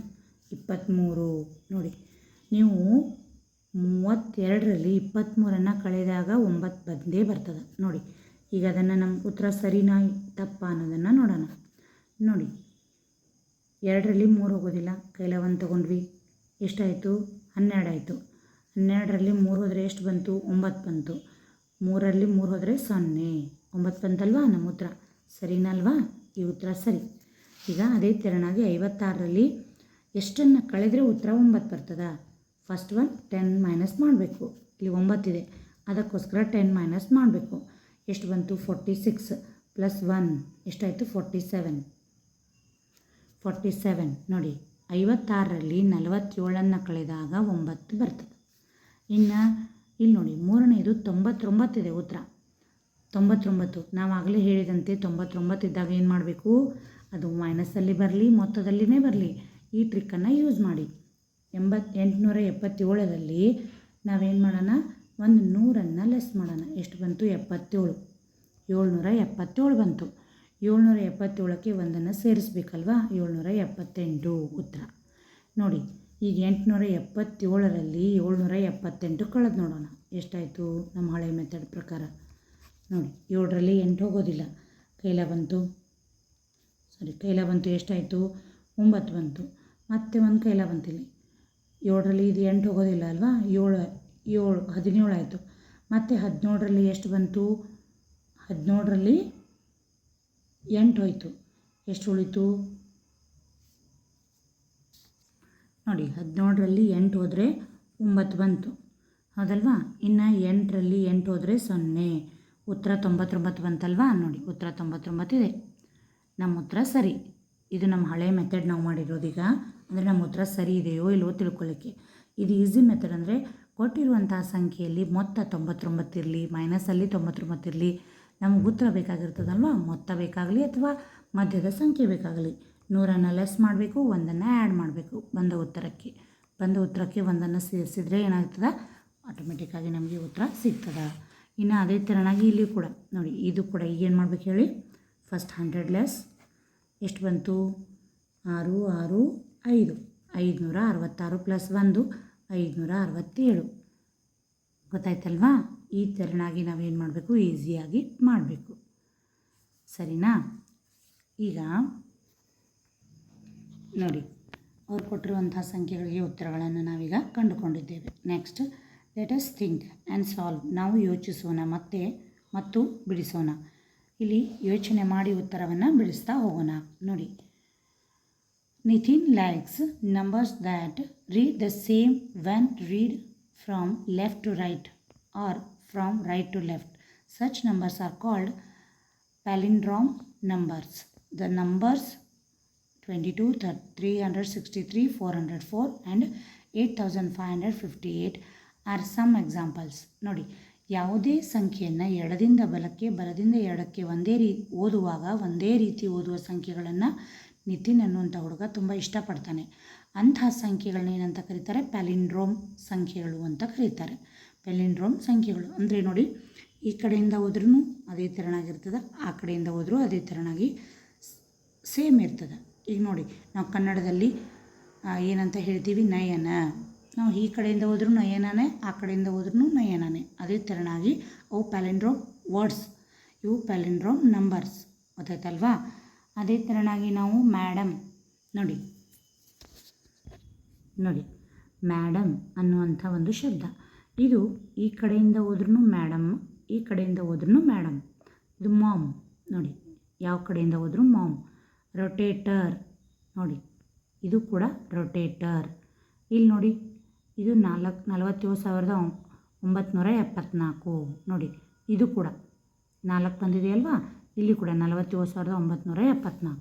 23. ನೋಡಿ ನೀವು 32ರಲ್ಲಿ 23ನ್ನು ಕಳೆದಾಗ 9 ಬಂದೇ ಬರ್ತದೆ. ನೋಡಿ ಈಗ ಅದನ್ನು ನಮ್ಮ ಉತ್ತರ ಸರಿನಾ ತಪ್ಪ ಅನ್ನೋದನ್ನು ನೋಡೋಣ. ನೋಡಿ 2ರಲ್ಲಿ 3 ಹೋಗೋದಿಲ್ಲ, ಕೈಲ 1 ತೊಗೊಂಡ್ವಿ. ಎಷ್ಟಾಯಿತು? 12 ಆಯಿತು. 12ರಲ್ಲಿ 3 ಹೋದರೆ ಎಷ್ಟು ಬಂತು? 9 ಬಂತು. 3ರಲ್ಲಿ 3 ಹೋದರೆ 0, 9 ಬಂತಲ್ವಾ ನಮ್ಮ ಉತ್ತರ. ಸರಿನಲ್ವಾ? ಈ ಉತ್ತರ ಸರಿ. ಈಗ ಅದೇ ತೆರನಾಗಿ 56ರಲ್ಲಿ ಎಷ್ಟನ್ನು ಕಳೆದರೆ ಉತ್ತರ 9 ಬರ್ತದೆ? ಫಸ್ಟ್ 10 ಮೈನಸ್ ಮಾಡಬೇಕು. ಇಲ್ಲಿ 9 ಇದೆ, ಅದಕ್ಕೋಸ್ಕರ 10 ಮೈನಸ್ ಮಾಡಬೇಕು. ಎಷ್ಟು ಬಂತು? 46 ಪ್ಲಸ್ 1 ಎಷ್ಟಾಯಿತು? 47. ನೋಡಿ 56ರಲ್ಲಿ 47ನ್ನು ಕಳೆದಾಗ 9 ಬರ್ತದೆ. ಇನ್ನು ಇಲ್ಲಿ ನೋಡಿ 3ನೇದು 99 ಇದೆ ಉತ್ತರ. 99 ನಾವು ಆಗಲೇ ಹೇಳಿದಂತೆ 99 ಇದ್ದಾಗ ಏನು ಮಾಡಬೇಕು, ಅದು ಮೈನಸಲ್ಲಿ ಬರಲಿ ಮೊತ್ತದಲ್ಲಿನೇ ಬರಲಿ, ಈ ಟ್ರಿಕ್ಕನ್ನು ಯೂಸ್ ಮಾಡಿ. 877ರಲ್ಲಿ ನಾವೇನು ಮಾಡೋಣ, ಒಂದು 100ನ್ನು ಲೆಸ್ ಮಾಡೋಣ. ಎಷ್ಟು ಬಂತು? 77. 777 ಬಂತು. 777ಕ್ಕೆ 1ನ್ನು ಸೇರಿಸ್ಬೇಕಲ್ವಾ? 778 ಉತ್ತರ. ನೋಡಿ ಈಗ 877ರಲ್ಲಿ 778 ಕಳೆದು ನೋಡೋಣ ಎಷ್ಟಾಯಿತು ನಮ್ಮ ಹಳೆ ಮೆಥಡ್ ಪ್ರಕಾರ. ನೋಡಿ 7ರಲ್ಲಿ 8 ಹೋಗೋದಿಲ್ಲ, ಕೈಲ ಬಂತು. ಎಷ್ಟಾಯಿತು? 9 ಬಂತು. ಮತ್ತೆ ಒಂದು ಕೈಲ ಬಂತಿಲ್ಲಿ. 7ರಲ್ಲಿ ಇದು 8 ಹೋಗೋದಿಲ್ಲ ಅಲ್ವಾ? 17 ಆಯಿತು. ಮತ್ತು 17ರಲ್ಲಿ ಎಷ್ಟು ಬಂತು? 17ರಲ್ಲಿ 8 ಹೋಯಿತು. ಎಷ್ಟು ಉಳಿತು? ನೋಡಿ 17ರಲ್ಲಿ 8 ಹೋದರೆ 9 ಬಂತು, ಹೌದಲ್ವಾ? ಇನ್ನು 8ರಲ್ಲಿ 8 ಹೋದರೆ 0, ಉತ್ತರ 99 ಬಂತಲ್ವಾ? ನೋಡಿ ಉತ್ತರ 99 ಇದೆ. ನಮ್ಮ ಉತ್ತರ ಸರಿ. ಇದು ನಮ್ಮ ಹಳೆ ಮೆಥಡ್ ನಾವು ಮಾಡಿರೋದೀಗ. ಅಂದರೆ ನಮ್ಮ ಉತ್ತರ ಸರಿ ಇದೆಯೋ ಇಲ್ವೋ ತಿಳ್ಕೊಳ್ಳಿಕ್ಕೆ. ಇದು ಈಸಿ ಮೆಥಡ್. ಅಂದರೆ ಕೊಟ್ಟಿರುವಂತಹ ಸಂಖ್ಯೆಯಲ್ಲಿ ಮೊತ್ತ 99 ಇರಲಿ, ಮೈನಸಲ್ಲಿ 99 ಇರಲಿ, ನಮಗೆ ಉತ್ತರ ಬೇಕಾಗಿರ್ತದಲ್ವ, ಮೊತ್ತ ಬೇಕಾಗಲಿ ಅಥವಾ ಮಧ್ಯದ ಸಂಖ್ಯೆ ಬೇಕಾಗಲಿ, 100ನ್ನು ಲೆಸ್ ಮಾಡಬೇಕು, 1ನ್ನು ಆ್ಯಡ್ ಮಾಡಬೇಕು ಬಂದ ಉತ್ತರಕ್ಕೆ. ಒಂದನ್ನು 1ಸೇರಿಸಿದ್ರೆ ಏನಾಗ್ತದೆ, ಆಟೋಮೆಟಿಕ್ಕಾಗಿ ನಮಗೆ ಉತ್ತರ ಸಿಗ್ತದೆ. ಇನ್ನು ಅದೇ ಥರನಾಗಿ ಇಲ್ಲಿ ಕೂಡ ನೋಡಿ, ಇದು ಕೂಡ ಈಗೇನು ಮಾಡ್ಬೇಕು ಹೇಳಿ, ಫಸ್ಟ್ 100 ಲೆಸ್ ಎಷ್ಟು ಬಂತು, 6 6 5, 566 ಪ್ಲಸ್ 1 567. ಗೊತ್ತಾಯ್ತಲ್ವಾ? ಈ ಥರನಾಗಿ ನಾವೇನು ಮಾಡಬೇಕು, ಈಸಿಯಾಗಿ ಮಾಡಬೇಕು. ಸರಿನಾ? ಈಗ ನೋಡಿ, ಅವ್ರು ಕೊಟ್ಟಿರುವಂಥ ಸಂಖ್ಯೆಗಳಿಗೆ ಉತ್ತರಗಳನ್ನು ನಾವೀಗ ಕಂಡುಕೊಂಡಿದ್ದೇವೆ. Next let us think and solve. ನಾವು ಯೋಚಿಸೋಣ ಮತ್ತು ಬಿಡಿಸೋಣ. ಇಲ್ಲಿ ಯೋಚನೆ ಮಾಡಿ ಉತ್ತರವನ್ನು ಬಿಡಿಸ್ತಾ ಹೋಗೋಣ. ನೋಡಿ, Nitin likes numbers that read the same when read from left to right or from right to left. Such numbers are called palindrome numbers. The numbers 22, 363, 404 and 8558 are some examples. ನೋಡಿ, ಯಾವುದೇ ಸಂಖ್ಯೆಯನ್ನು ಎಡದಿಂದ ಬಲಕ್ಕೆ, ಬಲದಿಂದ ಎಡಕ್ಕೆ ಓದುವಾಗ ಒಂದೇ ರೀತಿ ಓದುವ ಸಂಖ್ಯೆಗಳನ್ನು ನಿತಿನ್ ಅನ್ನುವಂಥ ಹುಡುಗ ತುಂಬ ಇಷ್ಟಪಡ್ತಾನೆ. ಅಂತಹ ಸಂಖ್ಯೆಗಳನ್ನ ಏನಂತ ಕರೀತಾರೆ, ಪ್ಯಾಲಿಂಡ್ರೋಮ್ ಸಂಖ್ಯೆಗಳು ಅಂತ ಕರೀತಾರೆ. ಪ್ಯಾಲಿಂಡ್ರೋಮ್ ಸಂಖ್ಯೆಗಳು ಅಂದರೆ ನೋಡಿ, ಈ ಕಡೆಯಿಂದ ಹೋದ್ರೂ ಅದೇ ಥರನಾಗಿರ್ತದೆ, ಆ ಕಡೆಯಿಂದ ಹೋದರೂ ಅದೇ ಥರನಾಗಿ ಸೇಮ್ ಇರ್ತದೆ. ಈಗ ನೋಡಿ, ನಾವು ಕನ್ನಡದಲ್ಲಿ ಏನಂತ ಹೇಳ್ತೀವಿ, ನಯನ. ನಾವು ಈ ಕಡೆಯಿಂದ ಹೋದ್ರೂ ನಯನನೇ, ಆ ಕಡೆಯಿಂದ ಹೋದ್ರೂ ನಯನನೇ. ಅದೇ ಥರನಾಗಿ ಅವು ಪ್ಯಾಲಿಂಡ್ರೋಮ್ ವರ್ಡ್ಸ್, ಇವು ಪ್ಯಾಲಿಂಡ್ರೋಮ್ ನಂಬರ್ಸ್. ಗೊತ್ತಾಯ್ತಲ್ವಾ? ಅದೇ ಥರನಾಗಿ ನಾವು ಮ್ಯಾಡಮ್ ನೋಡಿ ಮ್ಯಾಡಮ್ ಅನ್ನುವಂಥ ಒಂದು ಶಬ್ದ. ಇದು ಈ ಕಡೆಯಿಂದ ಹೋದ್ರೂ ಮ್ಯಾಡಮ್, ಈ ಕಡೆಯಿಂದ ಹೋದ್ರೂ ಮ್ಯಾಡಮ್. ಇದು ಮಾಮ್ ನೋಡಿ, ಯಾವ ಕಡೆಯಿಂದ ಹೋದ್ರೂ ಮಾಮ್. ರೊಟೇಟರ್ ನೋಡಿ, ಇದು ಕೂಡ ರೊಟೇಟರ್. ಇಲ್ಲಿ ನೋಡಿ, ಇದು 47,974 ನೋಡಿ, ಇದು ಕೂಡ 4 ಬಂದಿದೆಯಲ್ವಾ, ಇಲ್ಲಿ ಕೂಡ 47,974.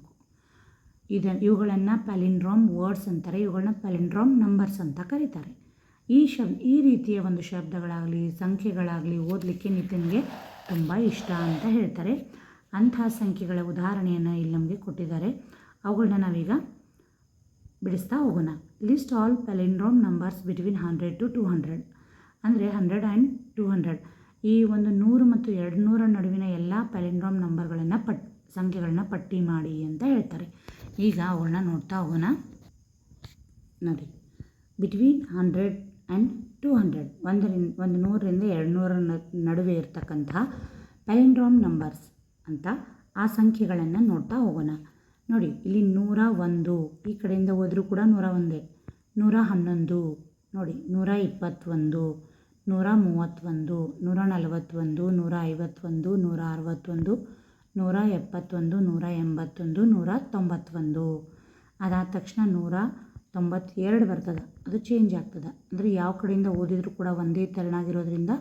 ಇವುಗಳನ್ನು ಪ್ಯಾಲಿಂಡ್ರೋಮ್ ವರ್ಡ್ಸ್ ಅಂತಾರೆ, ಇವುಗಳನ್ನ ಪ್ಯಾಲಿಂಡ್ರೋಮ್ ನಂಬರ್ಸ್ ಅಂತ ಕರೀತಾರೆ. ಈ ರೀತಿಯ ಒಂದು ಶಬ್ದಗಳಾಗಲಿ ಸಂಖ್ಯೆಗಳಾಗಲಿ ಓದಲಿಕ್ಕೆ ನಿತಿನ್ಗೆ ತುಂಬ ಇಷ್ಟ ಅಂತ ಹೇಳ್ತಾರೆ. ಅಂತಹ ಸಂಖ್ಯೆಗಳ ಉದಾಹರಣೆಯನ್ನು ಇಲ್ಲಿ ನಮಗೆ ಕೊಟ್ಟಿದ್ದಾರೆ. ಅವುಗಳನ್ನ ನಾವೀಗ ಬಿಡಿಸ್ತಾ ಹೋಗೋಣ. List all palindrome numbers between 100 to 200. ಅಂದರೆ 100 ಆ್ಯಂಡ್ 200, ಈ ಒಂದು 100 ಮತ್ತು 200 ನಡುವಿನ ಎಲ್ಲ ಪ್ಯಾಲಿಂಡ್ರೋಮ್ ನಂಬರ್ಗಳನ್ನು ಸಂಖ್ಯೆಗಳನ್ನ ಪಟ್ಟಿ ಮಾಡಿ ಅಂತ ಹೇಳ್ತಾರೆ. ಈಗ ಅವುಗಳನ್ನ ನೋಡ್ತಾ ಹೋಗೋಣ. ನೋಡಿ, ಬಿಟ್ವೀನ್ 100 ಆ್ಯಂಡ್ 200, ಒಂದು 100ರಿಂದ 200 ನಡುವೆ ಇರ್ತಕ್ಕಂಥ ಪ್ಯಾಲಿಂಡ್ರೋಮ್ ನಂಬರ್ಸ್ ಅಂತ ಆ ಸಂಖ್ಯೆಗಳನ್ನು ನೋಡ್ತಾ ಹೋಗೋಣ. ನೋಡಿ, ಇಲ್ಲಿ 101, ಈ ಕಡೆಯಿಂದ ಹೋದರೂ ಕೂಡ 101, 111 ನೋಡಿ, 121, 131, 141, 151, 161, 171, 181, 191. ಅದಾದ ತಕ್ಷಣ 192 ಬರ್ತದೆ, ಅದು ಚೇಂಜ್ ಆಗ್ತದೆ. ಅಂದರೆ ಯಾವ ಕಡೆಯಿಂದ ಓದಿದರೂ ಕೂಡ ಒಂದೇ ತೆರನಾಗಿರೋದ್ರಿಂದ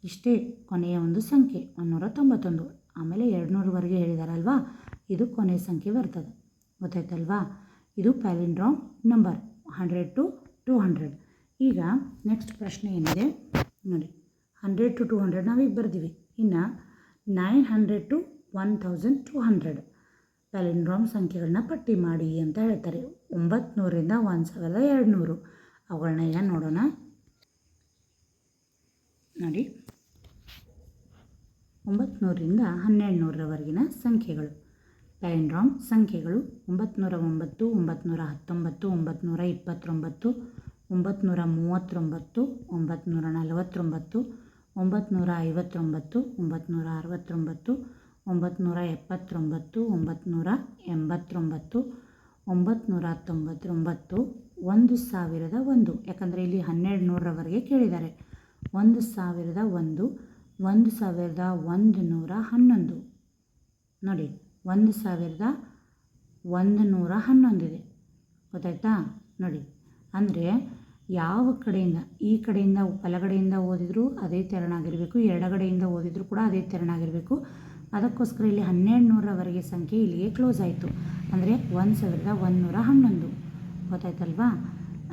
ಇಷ್ಟೇ ಕೊನೆಯ ಒಂದು ಸಂಖ್ಯೆ 191. ಆಮೇಲೆ 200ವರೆಗೆ ಹೇಳಿದಾರಲ್ವಾ, ಇದು ಕೊನೆಯ ಸಂಖ್ಯೆ ಬರ್ತದೆ. ಗೊತ್ತಾಯ್ತಲ್ವಾ? ಇದು ಪ್ಯಾಲಿಂಡ್ರೋಮ್ ನಂಬರ್ 100 to 200. ಈಗ ನೆಕ್ಸ್ಟ್ ಪ್ರಶ್ನೆ ಏನಿದೆ ನೋಡಿ, 100 to 200 ನಾವೀಗ ಬರ್ತೀವಿ. ಇನ್ನು 900 to 1200 ಪ್ಯಾಲಿಂಡ್ರೋಮ್ ಸಂಖ್ಯೆಗಳನ್ನ ಪಟ್ಟಿ ಮಾಡಿ ಅಂತ ಹೇಳ್ತಾರೆ. 900ರಿಂದ 1200 ಅವುಗಳನ್ನ ಈಗ ನೋಡೋಣ. ನೋಡಿ, 900ರಿಂದ 1200ರವರೆಗಿನ ಸಂಖ್ಯೆಗಳು ಪ್ಯಾಲಿಂಡ್ರೋಮ್ ಸಂಖ್ಯೆಗಳು 909, 919, 929, 939, 949, 949, 959, 969, 979, 989, 1001. ಯಾಕಂದರೆ ಇಲ್ಲಿ 1200ರವರೆಗೆ ಕೇಳಿದ್ದಾರೆ. 1001, 1111 ನೋಡಿ, 1111 ಇದೆ. ಗೊತ್ತಾಯ್ತಾ? ನೋಡಿ, ಅಂದರೆ ಯಾವ ಕಡೆಯಿಂದ ಈ ಕಡೆಯಿಂದ ಬಲಗಡೆಯಿಂದ ಓದಿದರೂ ಅದೇ ತೆರನಾಗಿರಬೇಕು, ಎಡಗಡೆಯಿಂದ ಓದಿದರೂ ಕೂಡ ಅದೇ ತೆರನಾಗಿರಬೇಕು. ಅದಕ್ಕೋಸ್ಕರ ಇಲ್ಲಿ 1200ರವರೆಗೆ ಸಂಖ್ಯೆ ಇಲ್ಲಿಗೆ ಕ್ಲೋಸ್ ಆಯಿತು. ಅಂದರೆ 1111 ಗೊತ್ತಾಯ್ತಲ್ವಾ?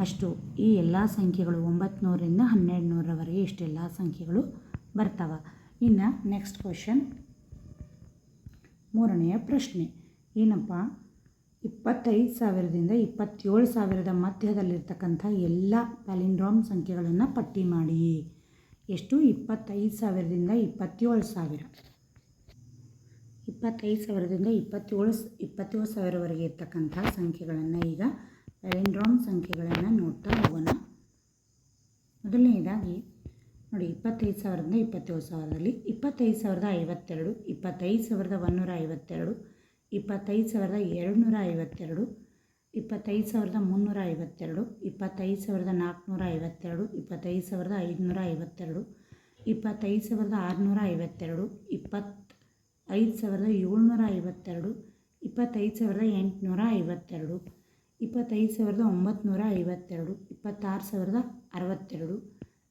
ಅಷ್ಟು ಈ ಎಲ್ಲ ಸಂಖ್ಯೆಗಳು 900ರಿಂದ 1200ರವರೆಗೆ ಇಷ್ಟೆಲ್ಲ ಸಂಖ್ಯೆಗಳು ಬರ್ತಾವೆ. ಇನ್ನು ನೆಕ್ಸ್ಟ್ ಕ್ವೆಶನ್, ಮೂರನೆಯ ಪ್ರಶ್ನೆ ಏನಪ್ಪ, 25,000ದಿಂದ 27,000 ಮಧ್ಯದಲ್ಲಿರ್ತಕ್ಕಂಥ ಎಲ್ಲ ಪ್ಯಾಲಿಂಡ್ರೋಮ್ ಸಂಖ್ಯೆಗಳನ್ನು ಪಟ್ಟಿ ಮಾಡಿ. ಎಷ್ಟು? 25,000ದಿಂದ 27,000. 25,000ದಿಂದ 27,000ವರೆಗೆ ಇರ್ತಕ್ಕಂಥ ಸಂಖ್ಯೆಗಳನ್ನು ಈಗ ಪ್ಯಾಲಿಂಡ್ರೋಮ್ ಸಂಖ್ಯೆಗಳನ್ನು ನೋಡ್ತಾ ಹೋಗೋಣ. ಮೊದಲನೇದಾಗಿ ನೋಡಿ, 25,000ದಿಂದ 27,000ರಲ್ಲಿ 25,052, 25,152, 25,252, 25,352, 25,452, 25,552, 25,652, 25,752, 25,852, 25,952, 26,062, 26,162,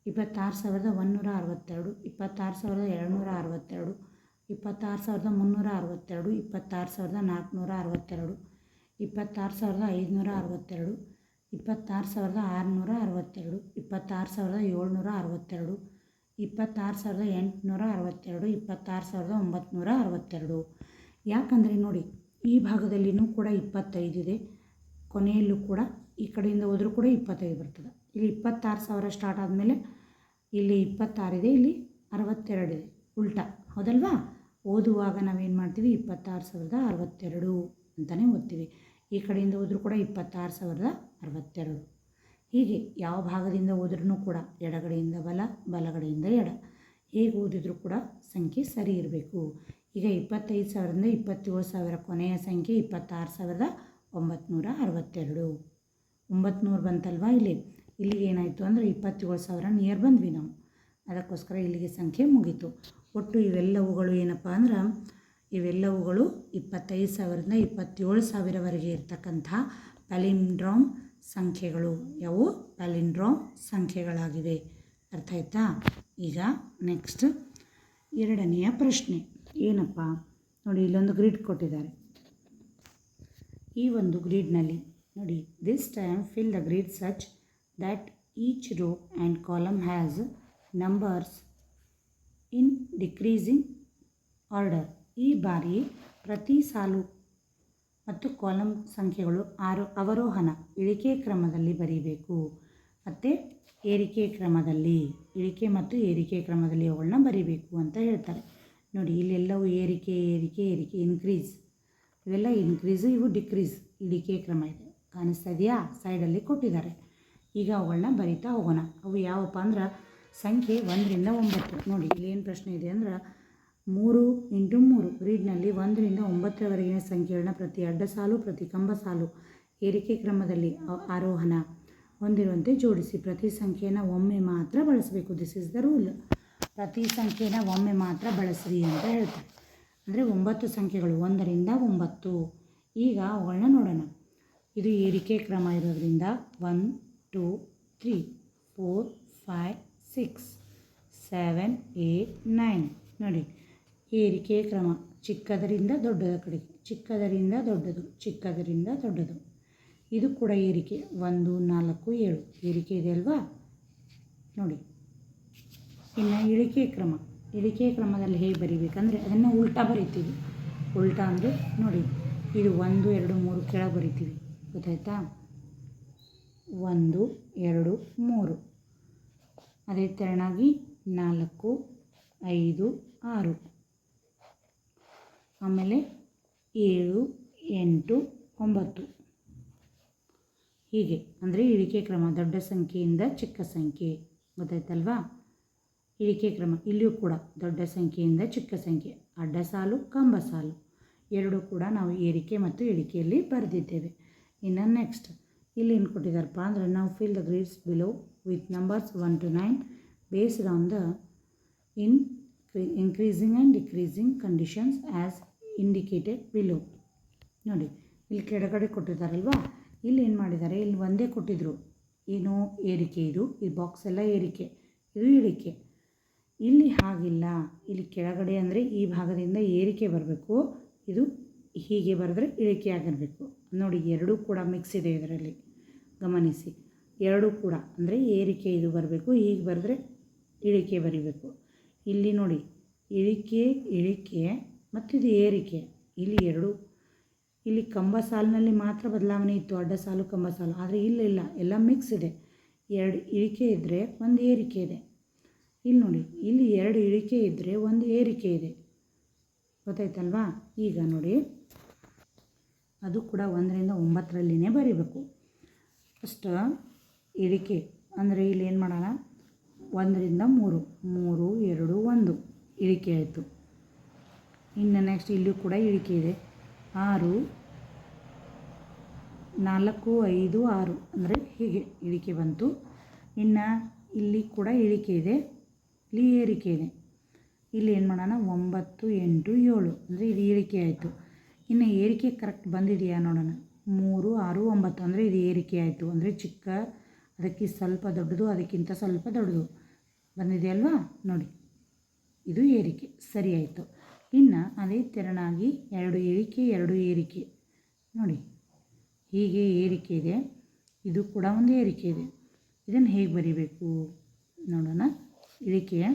26,262, 26,362, 26,462, 26,562, 26,662, 26,762, 26,862, 26,962. ಯಾಕಂದರೆ ನೋಡಿ, ಈ ಭಾಗದಲ್ಲಿನೂ ಕೂಡ 25 ಇದೆ, ಕೊನೆಯಲ್ಲೂ ಕೂಡ ಈ ಕಡೆಯಿಂದ ಹೋದರೂ ಕೂಡ 25 ಬರ್ತದೆ. ಇಲ್ಲಿ 26,000 ಸ್ಟಾರ್ಟ್ ಆದಮೇಲೆ ಇಲ್ಲಿ 26 ಇದೆ, ಇಲ್ಲಿ 62 ಇದೆ, ಉಲ್ಟಾ ಹೌದಲ್ವಾ? ಓದುವಾಗ ನಾವೇನು ಮಾಡ್ತೀವಿ, 26,062 ಅಂತಲೇ ಓದ್ತೀವಿ. ಈ ಕಡೆಯಿಂದ ಹೋದರೂ ಕೂಡ 26,062. ಹೀಗೆ ಯಾವ ಭಾಗದಿಂದ ಹೋದ್ರೂ ಕೂಡ ಎಡಗಡೆಯಿಂದ ಬಲ, ಬಲಗಡೆಯಿಂದ ಎಡ, ಹೇಗೆ ಓದಿದ್ರೂ ಕೂಡ ಸಂಖ್ಯೆ ಸರಿ ಇರಬೇಕು. ಈಗ 25,000ರಿಂದ 27,000 ಕೊನೆಯ ಸಂಖ್ಯೆ 26,962. 900 ಬಂತಲ್ವಾ ಇಲ್ಲಿ. ಇಲ್ಲಿಗೆ ಏನಾಯಿತು ಅಂದರೆ 27,000 ನಿಯರ್ ಬಂದ್ವಿ ನಾವು, ಅದಕ್ಕೋಸ್ಕರ ಇಲ್ಲಿಗೆ ಸಂಖ್ಯೆ ಮುಗೀತು. ಒಟ್ಟು ಇವೆಲ್ಲವುಗಳು ಏನಪ್ಪ ಅಂದ್ರೆ, ಇವೆಲ್ಲವುಗಳು 25,000ರಿಂದ 27,000ವರೆಗೆ ಇರ್ತಕ್ಕಂಥ ಪ್ಯಾಲಿಂಡ್ರೋಮ್ ಸಂಖ್ಯೆಗಳು. ಯಾವು? ಪ್ಯಾಲಿಂಡ್ರೋಮ್ ಸಂಖ್ಯೆಗಳಾಗಿವೆ. ಅರ್ಥ ಆಯ್ತಾ? ಈಗ ನೆಕ್ಸ್ಟ್ ಎರಡನೆಯ ಪ್ರಶ್ನೆ ಏನಪ್ಪ ನೋಡಿ, ಇಲ್ಲೊಂದು ಗ್ರಿಡ್ ಕೊಟ್ಟಿದ್ದಾರೆ. ಈ ಒಂದು ಗ್ರಿಡ್ನಲ್ಲಿ ನೋಡಿ, this time fill the grid such that each row and column has numbers in decreasing order. ಈ ಬಾರಿ ಪ್ರತಿ ಸಾಲು ಮತ್ತು ಕಾಲಮ್ ಸಂಖ್ಯೆಗಳು ಅವರೋಹಣ ಇಳಿಕೆ ಕ್ರಮದಲ್ಲಿ ಬರೀಬೇಕು. ಮತ್ತು ಏರಿಕೆ ಕ್ರಮದಲ್ಲಿ, ಇಳಿಕೆ ಮತ್ತು ಏರಿಕೆ ಕ್ರಮದಲ್ಲಿ ಅವುಗಳನ್ನ ಬರೀಬೇಕು ಅಂತ ಹೇಳ್ತಾರೆ. ನೋಡಿ, ಇಲ್ಲೆಲ್ಲವೂ ಏರಿಕೆ ಏರಿಕೆ ಏರಿಕೆ, ಇನ್ಕ್ರೀಸ್, ಇವೆಲ್ಲ ಇನ್ಕ್ರೀಸು, ಇವು ಡಿಕ್ರೀಸ್, ಇಳಿಕೆ ಕ್ರಮ ಇದೆ. ಕಾಣಿಸ್ತಾ ಇದೆಯಾ? ಸೈಡಲ್ಲಿ ಕೊಟ್ಟಿದ್ದಾರೆ. ಈಗ ಅವುಗಳನ್ನ ಬರಿತಾ ಹೋಗೋಣ. ಅವು ಯಾವಪ್ಪ ಅಂದ್ರೆ ಸಂಖ್ಯೆ 1ರಿಂದ 9. ನೋಡಿ, ಇಲ್ಲೇನು ಪ್ರಶ್ನೆ ಇದೆ ಅಂದ್ರೆ 3 × 3 ಗ್ರಿಡ್ನಲ್ಲಿ 1ರಿಂದ 9ರವರೆಗಿನ ಸಂಖ್ಯೆಗಳನ್ನ ಪ್ರತಿ ಅಡ್ಡ ಸಾಲು, ಪ್ರತಿ ಕಂಬ ಸಾಲು ಏರಿಕೆ ಕ್ರಮದಲ್ಲಿ ಆರೋಹಣ ಹೊಂದಿರುವಂತೆ ಜೋಡಿಸಿ. ಪ್ರತಿ ಸಂಖ್ಯೆಯನ್ನು ಒಮ್ಮೆ ಮಾತ್ರ ಬಳಸಬೇಕು. This is the rule. ಪ್ರತಿ ಸಂಖ್ಯೆನ ಒಮ್ಮೆ ಮಾತ್ರ ಬಳಸ್ರಿ ಅಂತ ಹೇಳ್ತಾರೆ. ಅಂದರೆ 9 ಸಂಖ್ಯೆಗಳು 1ರಿಂದ 9. ಈಗ ಅವುಗಳನ್ನ ನೋಡೋಣ. ಇದು ಏರಿಕೆ ಕ್ರಮ ಇರೋದ್ರಿಂದ 1 2 3 4 5 6 7 8 9. ನೋಡಿ, ಏರಿಕೆ ಕ್ರಮ ಚಿಕ್ಕದರಿಂದ ದೊಡ್ಡದ ಕಡೆಗೆ, ಚಿಕ್ಕದರಿಂದ ದೊಡ್ಡದು, ಚಿಕ್ಕದರಿಂದ ದೊಡ್ಡದು. ಇದು ಕೂಡ ಏರಿಕೆ 1 4 7 ಏರಿಕೆ ಇದೆ ಅಲ್ವಾ? ನೋಡಿ, ಇನ್ನು ಇಳಿಕೆ ಕ್ರಮ, ಇಳಿಕೆ ಕ್ರಮದಲ್ಲಿ ಹೇಗೆ ಬರಿಬೇಕಂದ್ರೆ ಅದನ್ನು ಉಲ್ಟಾ ಬರಿತೀವಿ. ಉಲ್ಟಾ ಅಂದರೆ ನೋಡಿ, ಇದು 1 2 3 ಕೆಳಗೆ ಬರಿತೀವಿ. ಗೊತ್ತಾಯ್ತಾ? 1 2 3. ಅದೇ ತೆರನಾಗಿ 4 5 6, ಆಮೇಲೆ 7 8 9. ಹೀಗೆ ಅಂದರೆ ಇಳಿಕೆ ಕ್ರಮ ದೊಡ್ಡ ಸಂಖ್ಯೆಯಿಂದ ಚಿಕ್ಕ ಸಂಖ್ಯೆ. ಗೊತ್ತಾಯ್ತಲ್ವಾ? ಇಳಿಕೆ ಕ್ರಮ ಇಲ್ಲಿಯೂ ಕೂಡ ದೊಡ್ಡ ಸಂಖ್ಯೆಯಿಂದ ಚಿಕ್ಕ ಸಂಖ್ಯೆ, ಅಡ್ಡ ಸಾಲು ಕಂಬ ಸಾಲು ಎರಡೂ ಕೂಡ ನಾವು ಏರಿಕೆ ಮತ್ತು ಇಳಿಕೆಯಲ್ಲಿ ಬರೆದಿದ್ದೇವೆ. ಇನ್ನು ನೆಕ್ಸ್ಟ್ ಇಲ್ಲಿ ಏನು ಕೊಟ್ಟಿದ್ದಾರಪ್ಪ ಅಂದರೆ, ನಾವು fill the grids below with numbers 1 to 9 based on the increasing and decreasing conditions as indicated below. ನೋಡಿ, ಇಲ್ಲಿ ಕೆಳಗಡೆ ಕೊಟ್ಟಿದ್ದಾರಲ್ವಾ, ಇಲ್ಲಿ ಏನು ಮಾಡಿದ್ದಾರೆ, ಇಲ್ಲಿ ಒಂದೇ ಕೊಟ್ಟಿದ್ದರು ಏನು ಏರಿಕೆ, ಇದು ಈ ಬಾಕ್ಸ್ ಎಲ್ಲ ಏರಿಕೆ, ಇದು ಇಳಿಕೆ. ಇಲ್ಲಿ ಹಾಗಿಲ್ಲ, ಇಲ್ಲಿ ಕೆಳಗಡೆ ಅಂದರೆ ಈ ಭಾಗದಿಂದ ಏರಿಕೆ ಬರಬೇಕು, ಇದು ಹೀಗೆ ಬರೆದ್ರೆ ಇಳಿಕೆ ಆಗಿರಬೇಕು. ನೋಡಿ ಎರಡೂ ಕೂಡ ಮಿಕ್ಸ್ ಇದೆ ಇದರಲ್ಲಿ, ಗಮನಿಸಿ. ಎರಡೂ ಕೂಡ ಅಂದರೆ ಏರಿಕೆ ಇದು ಬರಬೇಕು, ಹೀಗೆ ಬರೆದ್ರೆ ಇಳಿಕೆ ಬರೀಬೇಕು. ಇಲ್ಲಿ ನೋಡಿ ಇಳಿಕೆ ಇಳಿಕೆ ಮತ್ತು ಇದು ಏರಿಕೆ. ಇಲ್ಲಿ ಎರಡು, ಇಲ್ಲಿ ಕಂಬ ಸಾಲಿನಲ್ಲಿ ಮಾತ್ರ ಬದಲಾವಣೆ ಇತ್ತು, ಅಡ್ಡ ಸಾಲು ಕಂಬ ಸಾಲು. ಆದರೆ ಇಲ್ಲ ಎಲ್ಲ ಮಿಕ್ಸ್ ಇದೆ. ಎರಡು ಇಳಿಕೆ ಇದ್ದರೆ ಒಂದು ಏರಿಕೆ ಇದೆ. ಇಲ್ಲಿ ನೋಡಿ, ಇಲ್ಲಿ ಎರಡು ಇಳಿಕೆ ಇದ್ದರೆ ಒಂದು ಏರಿಕೆ ಇದೆ. ಗೊತ್ತಾಯ್ತಲ್ವಾ? ಈಗ ನೋಡಿ ಅದು ಕೂಡ 1ರಿಂದ 9ರಲ್ಲಿನೇ ಬರೀಬೇಕು. ಫಸ್ಟ್ ಇಳಿಕೆ ಅಂದರೆ ಇಲ್ಲಿ ಏನು ಮಾಡೋಣ, 1ರಿಂದ 3, 3, 2, 1 ಇಳಿಕೆ ಆಯಿತು. ಇನ್ನು ನೆಕ್ಸ್ಟ್ ಇಲ್ಲಿಯೂ ಕೂಡ ಇಳಿಕೆ ಇದೆ, 6, 4, 5, 6 ಅಂದರೆ ಹೀಗೆ ಇಳಿಕೆ ಬಂತು. ಇನ್ನು ಇಲ್ಲಿ ಕೂಡ ಇಳಿಕೆ ಇದೆ, ಇಲ್ಲಿ ಏರಿಕೆ ಇದೆ. ಇಲ್ಲಿ ಏನು ಮಾಡೋಣ, 9, 8, 7 ಅಂದರೆ ಇದು ಇಳಿಕೆ ಆಯಿತು. ಇನ್ನು ಏರಿಕೆ ಕರೆಕ್ಟ್ ಬಂದಿದೆಯಾ ನೋಡೋಣ. 3, 6, 9 ಅಂದರೆ ಇದು ಏರಿಕೆ ಆಯಿತು. ಅಂದರೆ ಚಿಕ್ಕ, ಅದಕ್ಕೆ ಸ್ವಲ್ಪ ದೊಡ್ಡದು, ಅದಕ್ಕಿಂತ ಸ್ವಲ್ಪ ದೊಡ್ಡದು ಬಂದಿದೆಯಲ್ವಾ? ನೋಡಿ ಇದು ಏರಿಕೆ, ಸರಿ ಆಯಿತು. ಇನ್ನು ಅದೇ ತೆರನಾಗಿ 2 ಇಳಿಕೆ 2 ಏರಿಕೆ. ನೋಡಿ ಹೀಗೆ ಏರಿಕೆ ಇದೆ, ಇದು ಕೂಡ ಒಂದು ಏರಿಕೆ ಇದೆ. ಇದನ್ನು ಹೇಗೆ ಬರೀಬೇಕು ನೋಡೋಣ. ಇಳಿಕೆಯ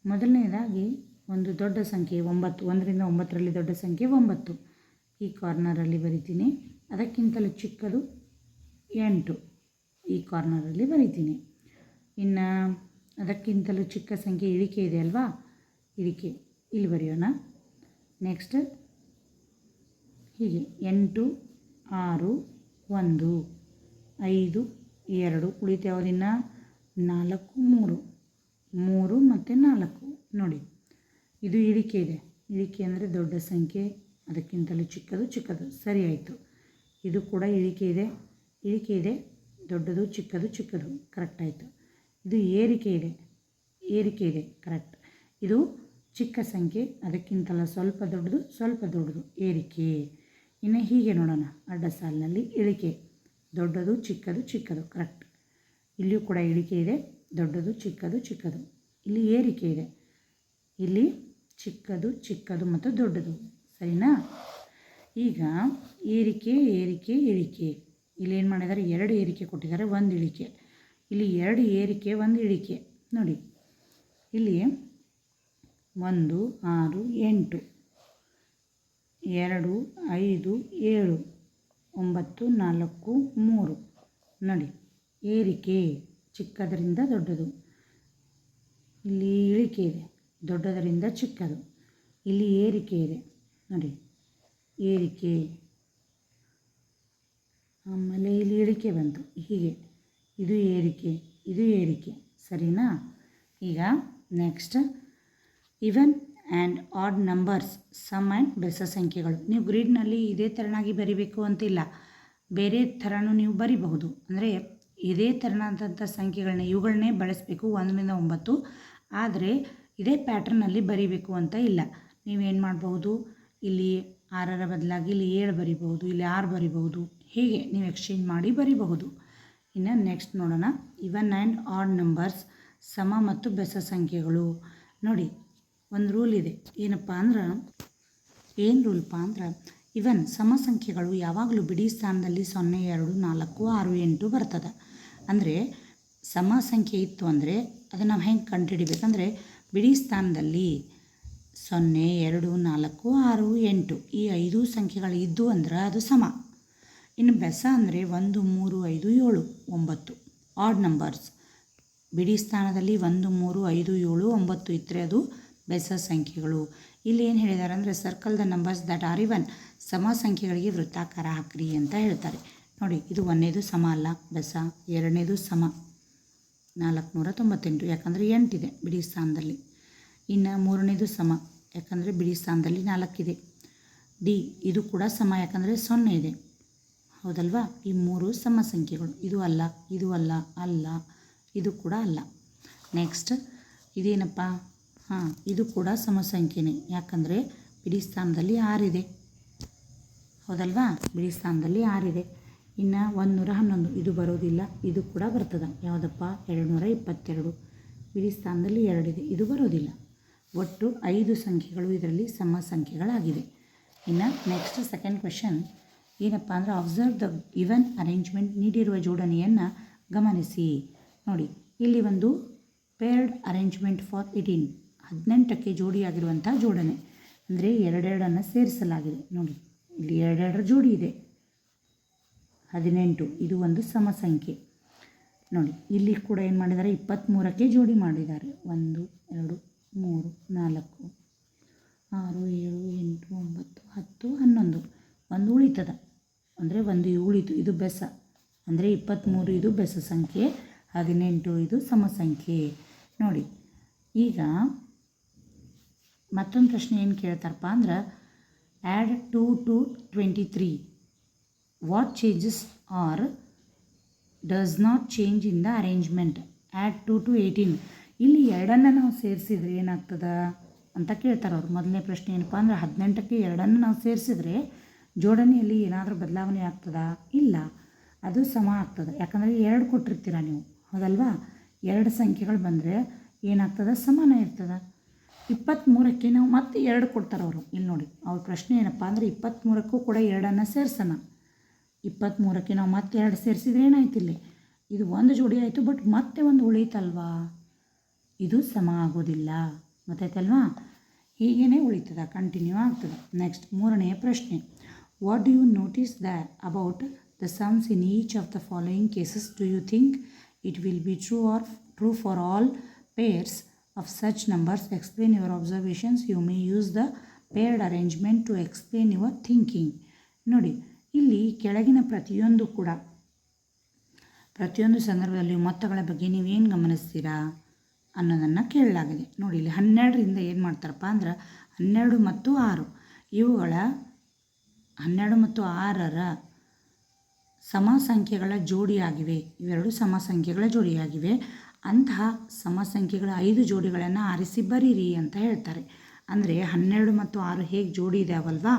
ಮೊದಲನೇದಾಗಿ ಒಂದು ದೊಡ್ಡ ಸಂಖ್ಯೆ 9, 1ರಿಂದ 9ರಲ್ಲಿ ದೊಡ್ಡ ಸಂಖ್ಯೆ 9 ಈ ಕಾರ್ನರಲ್ಲಿ ಬರಿತೀನಿ. ಅದಕ್ಕಿಂತಲೂ ಚಿಕ್ಕದು 8 ಈ ಕಾರ್ನರಲ್ಲಿ ಬರಿತೀನಿ. ಇನ್ನು ಅದಕ್ಕಿಂತಲೂ ಚಿಕ್ಕ ಸಂಖ್ಯೆ ಇಳಿಕೆ ಇದೆ ಅಲ್ವಾ, ಇಳಿಕೆ ಇಲ್ಲಿ ಬರೆಯೋಣ. ನೆಕ್ಸ್ಟ್ ಹೀಗೆ 8, 6, 1, 5, 2 ಉಳಿತು ಯಾವುದಿನ್ನ 4, 3, 3 ಮತ್ತು 4. ನೋಡಿ ಇದು ಇಳಿಕೆ ಇದೆ. ಇಳಿಕೆ ಅಂದರೆ ದೊಡ್ಡ ಸಂಖ್ಯೆ, ಅದಕ್ಕಿಂತಲೂ ಚಿಕ್ಕದು ಸರಿ ಆಯಿತು. ಇದು ಕೂಡ ಇಳಿಕೆ ಇದೆ, ದೊಡ್ಡದು ಚಿಕ್ಕದು ಕರೆಕ್ಟ್ ಆಯಿತು. ಇದು ಏರಿಕೆ ಇದೆ ಕರೆಕ್ಟ್. ಇದು ಚಿಕ್ಕ ಸಂಖ್ಯೆ, ಅದಕ್ಕಿಂತಲ ಸ್ವಲ್ಪ ದೊಡ್ಡದು ಏರಿಕೆ. ಇನ್ನು ಹೀಗೆ ನೋಡೋಣ, ಅಡ್ಡ ಸಾಲಿನಲ್ಲಿ ಇಳಿಕೆ, ದೊಡ್ಡದು ಚಿಕ್ಕದು ಕರೆಕ್ಟ್. ಇಲ್ಲಿಯೂ ಕೂಡ ಇಳಿಕೆ ಇದೆ, ದೊಡ್ಡದು ಚಿಕ್ಕದು. ಇಲ್ಲಿ ಏರಿಕೆ ಇದೆ, ಇಲ್ಲಿ ಚಿಕ್ಕದು ಮತ್ತು ದೊಡ್ಡದು, ಸರಿನಾ? ಈಗ ಏರಿಕೆ ಇಳಿಕೆ. ಇಲ್ಲಿ ಏನು ಮಾಡಿದ್ದಾರೆ, 2 ಏರಿಕೆ ಕೊಟ್ಟಿದ್ದಾರೆ, 1 ಇಳಿಕೆ. ಇಲ್ಲಿ 2 ಏರಿಕೆ 1 ಇಳಿಕೆ. ನೋಡಿ ಇಲ್ಲಿ 1, 6, 8, 2, 5, 7, 9, 4, 3. ನೋಡಿ ಏರಿಕೆ ಚಿಕ್ಕದರಿಂದ ದೊಡ್ಡದು. ಇಲ್ಲಿ ಇಳಿಕೆ ಇದೆ, ದೊಡ್ಡದರಿಂದ ಚಿಕ್ಕದು. ಇಲ್ಲಿ ಏರಿಕೆ ಇದೆ, ನೋಡಿ ಏರಿಕೆ. ಆಮೇಲೆ ಇಲ್ಲಿ ಇಳಿಕೆ ಬಂತು, ಹೀಗೆ ಇದು ಏರಿಕೆ ಸರಿನಾ? ಈಗ next even and odd numbers, sum and ಬೆಸ ಸಂಖ್ಯೆಗಳು. ನೀವು ಗ್ರಿಡ್ನಲ್ಲಿ ಇದೇ ಥರನಾಗಿ ಬರಿಬೇಕು ಅಂತಿಲ್ಲ, ಬೇರೆ ಥರನೂ ನೀವು ಬರಿಬಹುದು. ಅಂದರೆ ಇದೇ ಥರನಾದಂಥ ಸಂಖ್ಯೆಗಳನ್ನ ಇವುಗಳನ್ನೇ ಬಳಸಬೇಕು 1ರಿಂದ 9. ಆದರೆ ಇದೇ ಪ್ಯಾಟ್ರನ್ನಲ್ಲಿ ಬರಿಬೇಕು ಅಂತ ಇಲ್ಲ. ನೀವೇನು ಮಾಡಬಹುದು, ಇಲ್ಲಿ 6ರ ಬದಲಾಗಿ ಇಲ್ಲಿ 7 ಬರಿಬಹುದು, ಇಲ್ಲಿ 6 ಬರಿಬಹುದು. ಹೀಗೆ ನೀವು ಎಕ್ಸ್ಚೇಂಜ್ ಮಾಡಿ ಬರಿಬಹುದು. ಇನ್ನು ನೆಕ್ಸ್ಟ್ ನೋಡೋಣ, ಇವನ್ ಆ್ಯಂಡ್ ಆಡ್ ನಂಬರ್ಸ್, ಸಮ ಮತ್ತು ಬೆಸ ಸಂಖ್ಯೆಗಳು. ನೋಡಿ ಒಂದು ರೂಲ್ ಇದೆ, ಏನು ರೂಲ್ಪಾ ಅಂದ್ರೆ ಇವನ್ ಸಮ ಸಂಖ್ಯೆಗಳು ಯಾವಾಗಲೂ ಬಿಡಿ ಸ್ಥಾನದಲ್ಲಿ 0, 2, 4, 6, 8 ಬರ್ತದೆ. ಅಂದರೆ ಸಮ ಸಂಖ್ಯೆ ಇತ್ತು ಅಂದರೆ ಅದನ್ನು ನಾವು ಹೆಂಗೆ ಕಂಡುಹಿಡಿಬೇಕಂದ್ರೆ, ಬಿಡಿ ಸ್ಥಾನದಲ್ಲಿ 0, 2, 4, 6, 8 ಈ 5 ಸಂಖ್ಯೆಗಳು ಇದ್ದು ಅಂದ್ರೆ ಅದು ಸಮ. ಇನ್ನು ಬೆಸ ಅಂದರೆ 1, 3, 5, 7, 9 ಆಡ್ ನಂಬರ್ಸ್. ಬಿಡಿ ಸ್ಥಾನದಲ್ಲಿ 1, 3, 5, 7, 9 ಇದ್ದರೆ ಅದು ಬೆಸ ಸಂಖ್ಯೆಗಳು. ಇಲ್ಲಿ ಏನು ಹೇಳಿದ್ದಾರೆ ಅಂದರೆ, circle the numbers that are even, ಸಮ ಸಂಖ್ಯೆಗಳಿಗೆ ವೃತ್ತಾಕಾರ ಹಾಕ್ರಿ ಅಂತ ಹೇಳ್ತಾರೆ. ನೋಡಿ ಇದು 1ನೇದು ಸಮ ಅಲ್ಲ ಬೆಸ, 2ನೇದು ಸಮ 498 ಯಾಕಂದರೆ 8 ಇದೆ ಬಿಡಿ ಸ್ಥಾನದಲ್ಲಿ. ಇನ್ನು 3ನೇದು ಸಮ ಯಾಕಂದರೆ ಬಿಡಿ ಸ್ಥಾನದಲ್ಲಿ 4 ಇದೆ. ಡಿ ಇದು ಕೂಡ ಸಮ ಯಾಕಂದರೆ 0 ಇದೆ, ಹೌದಲ್ವಾ? ಈ 3 ಸಮ ಸಂಖ್ಯೆಗಳು. ಇದು ಅಲ್ಲ, ಇದು ಕೂಡ ಅಲ್ಲ. ನೆಕ್ಸ್ಟ್ ಇದೇನಪ್ಪ, ಇದು ಕೂಡ ಸಮ ಸಂಖ್ಯೆನೇ, ಯಾಕಂದರೆ ಬಿಡಿ ಸ್ಥಾನದಲ್ಲಿ 6 ಇದೆ, ಹೌದಲ್ವಾ? ಬಿಡಿ ಸ್ಥಾನದಲ್ಲಿ 6 ಇದೆ. ಇನ್ನು 111 ಇದು ಬರೋದಿಲ್ಲ, ಇದು ಕೂಡ ಬರ್ತದೆ. ಯಾವುದಪ್ಪ? 222 ಬಿಡಿ ಸ್ಥಾನದಲ್ಲಿ 2 ಇದೆ, ಇದು ಬರೋದಿಲ್ಲ. ಒಟ್ಟು 5 ಸಂಖ್ಯೆಗಳು ಇದರಲ್ಲಿ ಸಮ ಸಂಖ್ಯೆಗಳಾಗಿವೆ. ಇನ್ನು ನೆಕ್ಸ್ಟ್ ಸೆಕೆಂಡ್ ಕ್ವೆಶನ್ ಏನಪ್ಪ ಅಂದರೆ ಅಬ್ಸರ್ವ್ ದ ಗಿವನ್ ಅರೇಂಜ್ಮೆಂಟ್, ನೀಡಿರುವ ಜೋಡಣೆಯನ್ನು ಗಮನಿಸಿ. ನೋಡಿ, ಇಲ್ಲಿ ಒಂದು ಪೇರ್ಡ್ ಅರೇಂಜ್ಮೆಂಟ್ ಫಾರ್ 18ಕ್ಕೆ ಜೋಡಿಯಾಗಿರುವಂಥ ಜೋಡಣೆ, ಅಂದರೆ 2 ಸೇರಿಸಲಾಗಿದೆ. ನೋಡಿ, ಇಲ್ಲಿ 2 ಜೋಡಿ ಇದೆ, 18. ಇದು ಒಂದು ಸಮ ಸಂಖ್ಯೆ. ನೋಡಿ, ಇಲ್ಲಿ ಕೂಡ ಏನು ಮಾಡಿದ್ದಾರೆ? 23ಕ್ಕೆ ಜೋಡಿ ಮಾಡಿದ್ದಾರೆ. 1 2 3 4 6 7 8 9 10 11 ಒಂದು ಉಳಿತದ, ಅಂದರೆ ಒಂದು ಉಳಿತು. ಇದು ಬೆಸ, ಅಂದರೆ 23 ಇದು ಬೆಸ ಸಂಖ್ಯೆ, 18 ಇದು ಸಮ ಸಂಖ್ಯೆ. ನೋಡಿ, ಈಗ ಮತ್ತೊಂದು ಪ್ರಶ್ನೆ ಏನು ಕೇಳ್ತಾರಪ್ಪ ಅಂದ್ರೆ add 2 to 23 what changes are does not change in the arrangement. Add 2 to 18 ಇಲ್ಲಿ 2 ನಾವು ಸೇರಿಸಿದ್ರೆ ಏನಾಗ್ತದ ಅಂತ ಕೇಳ್ತಾರೆ ಅವರು. ಮೊದಲನೇ ಪ್ರಶ್ನೆ ಏನಪ್ಪ ಅಂದರೆ 18ಕ್ಕೆ 2 ನಾವು ಸೇರಿಸಿದ್ರೆ ಜೋಡಣೆಯಲ್ಲಿ ಏನಾದರೂ ಬದಲಾವಣೆ ಆಗ್ತದಾ? ಇಲ್ಲ, ಅದು ಸಮ ಆಗ್ತದೆ. ಯಾಕಂದರೆ 2 ಕೊಟ್ಟಿರ್ತೀರ ನೀವು, ಹೌದಲ್ವಾ? 2 ಸಂಖ್ಯೆಗಳು ಬಂದರೆ ಏನಾಗ್ತದೆ? ಸಮಾನ ಇರ್ತದೆ. 23ಕ್ಕೆ ನಾವು ಮತ್ತೆ 2 ಕೊಡ್ತಾರೆ ಅವರು. ಇಲ್ಲಿ ನೋಡಿ, ಅವ್ರ ಪ್ರಶ್ನೆ ಏನಪ್ಪ ಅಂದರೆ 23ಕ್ಕೂ ಕೂಡ 2 ಸೇರಿಸೋಣ. 23ಕ್ಕೆ ನಾವು ಮತ್ತೆ 2 ಸೇರಿಸಿದ್ರೆ ಏನಾಯ್ತು? ಇಲ್ಲಿ ಇದು ಒಂದು ಜೋಡಿ ಆಯಿತು, ಬಟ್ ಮತ್ತೆ ಒಂದು ಉಳೀತಲ್ವಾ? ಇದು ಸಮ ಆಗೋದಿಲ್ಲ, ಗೊತ್ತಾಯ್ತಲ್ವಾ? ಹೀಗೇ ಉಳಿತದ, ಕಂಟಿನ್ಯೂ ಆಗ್ತದೆ. ನೆಕ್ಸ್ಟ್ 3ನೇ ಪ್ರಶ್ನೆ what do you notice that about the sums in each of the following cases do you think it will be true for all pairs of such numbers? Explain your observations. You may use the paired arrangement to explain your thinking. ನೋಡಿ, ಇಲ್ಲಿ ಕೆಳಗಿನ ಪ್ರತಿಯೊಂದು ಸಂದರ್ಭದಲ್ಲಿ ಮೊತ್ತಗಳ ಬಗ್ಗೆ ನೀವೇನು ಗಮನಿಸ್ತೀರಾ ಅನ್ನೋದನ್ನು ಕೇಳಲಾಗಿದೆ. ನೋಡಿ, ಇಲ್ಲಿ 12ರಿಂದ ಏನು ಮಾಡ್ತಾರಪ್ಪ ಅಂದ್ರೆ 12 ಮತ್ತು 6 ಇವುಗಳ 12 ಮತ್ತು 6ರ ಸಮ ಸಂಖ್ಯೆಗಳ ಜೋಡಿಯಾಗಿವೆ. ಇವೆರಡು ಸಮ ಸಂಖ್ಯೆಗಳ ಜೋಡಿಯಾಗಿವೆ. ಅಂತಹ ಸಮ ಸಂಖ್ಯೆಗಳ 5 ಜೋಡಿಗಳನ್ನು ಆರಿಸಿ ಬರೀರಿ ಅಂತ ಹೇಳ್ತಾರೆ. ಅಂದರೆ 12 ಮತ್ತು 6 ಹೇಗೆ ಜೋಡಿ ಇದಾವಲ್ವಾ,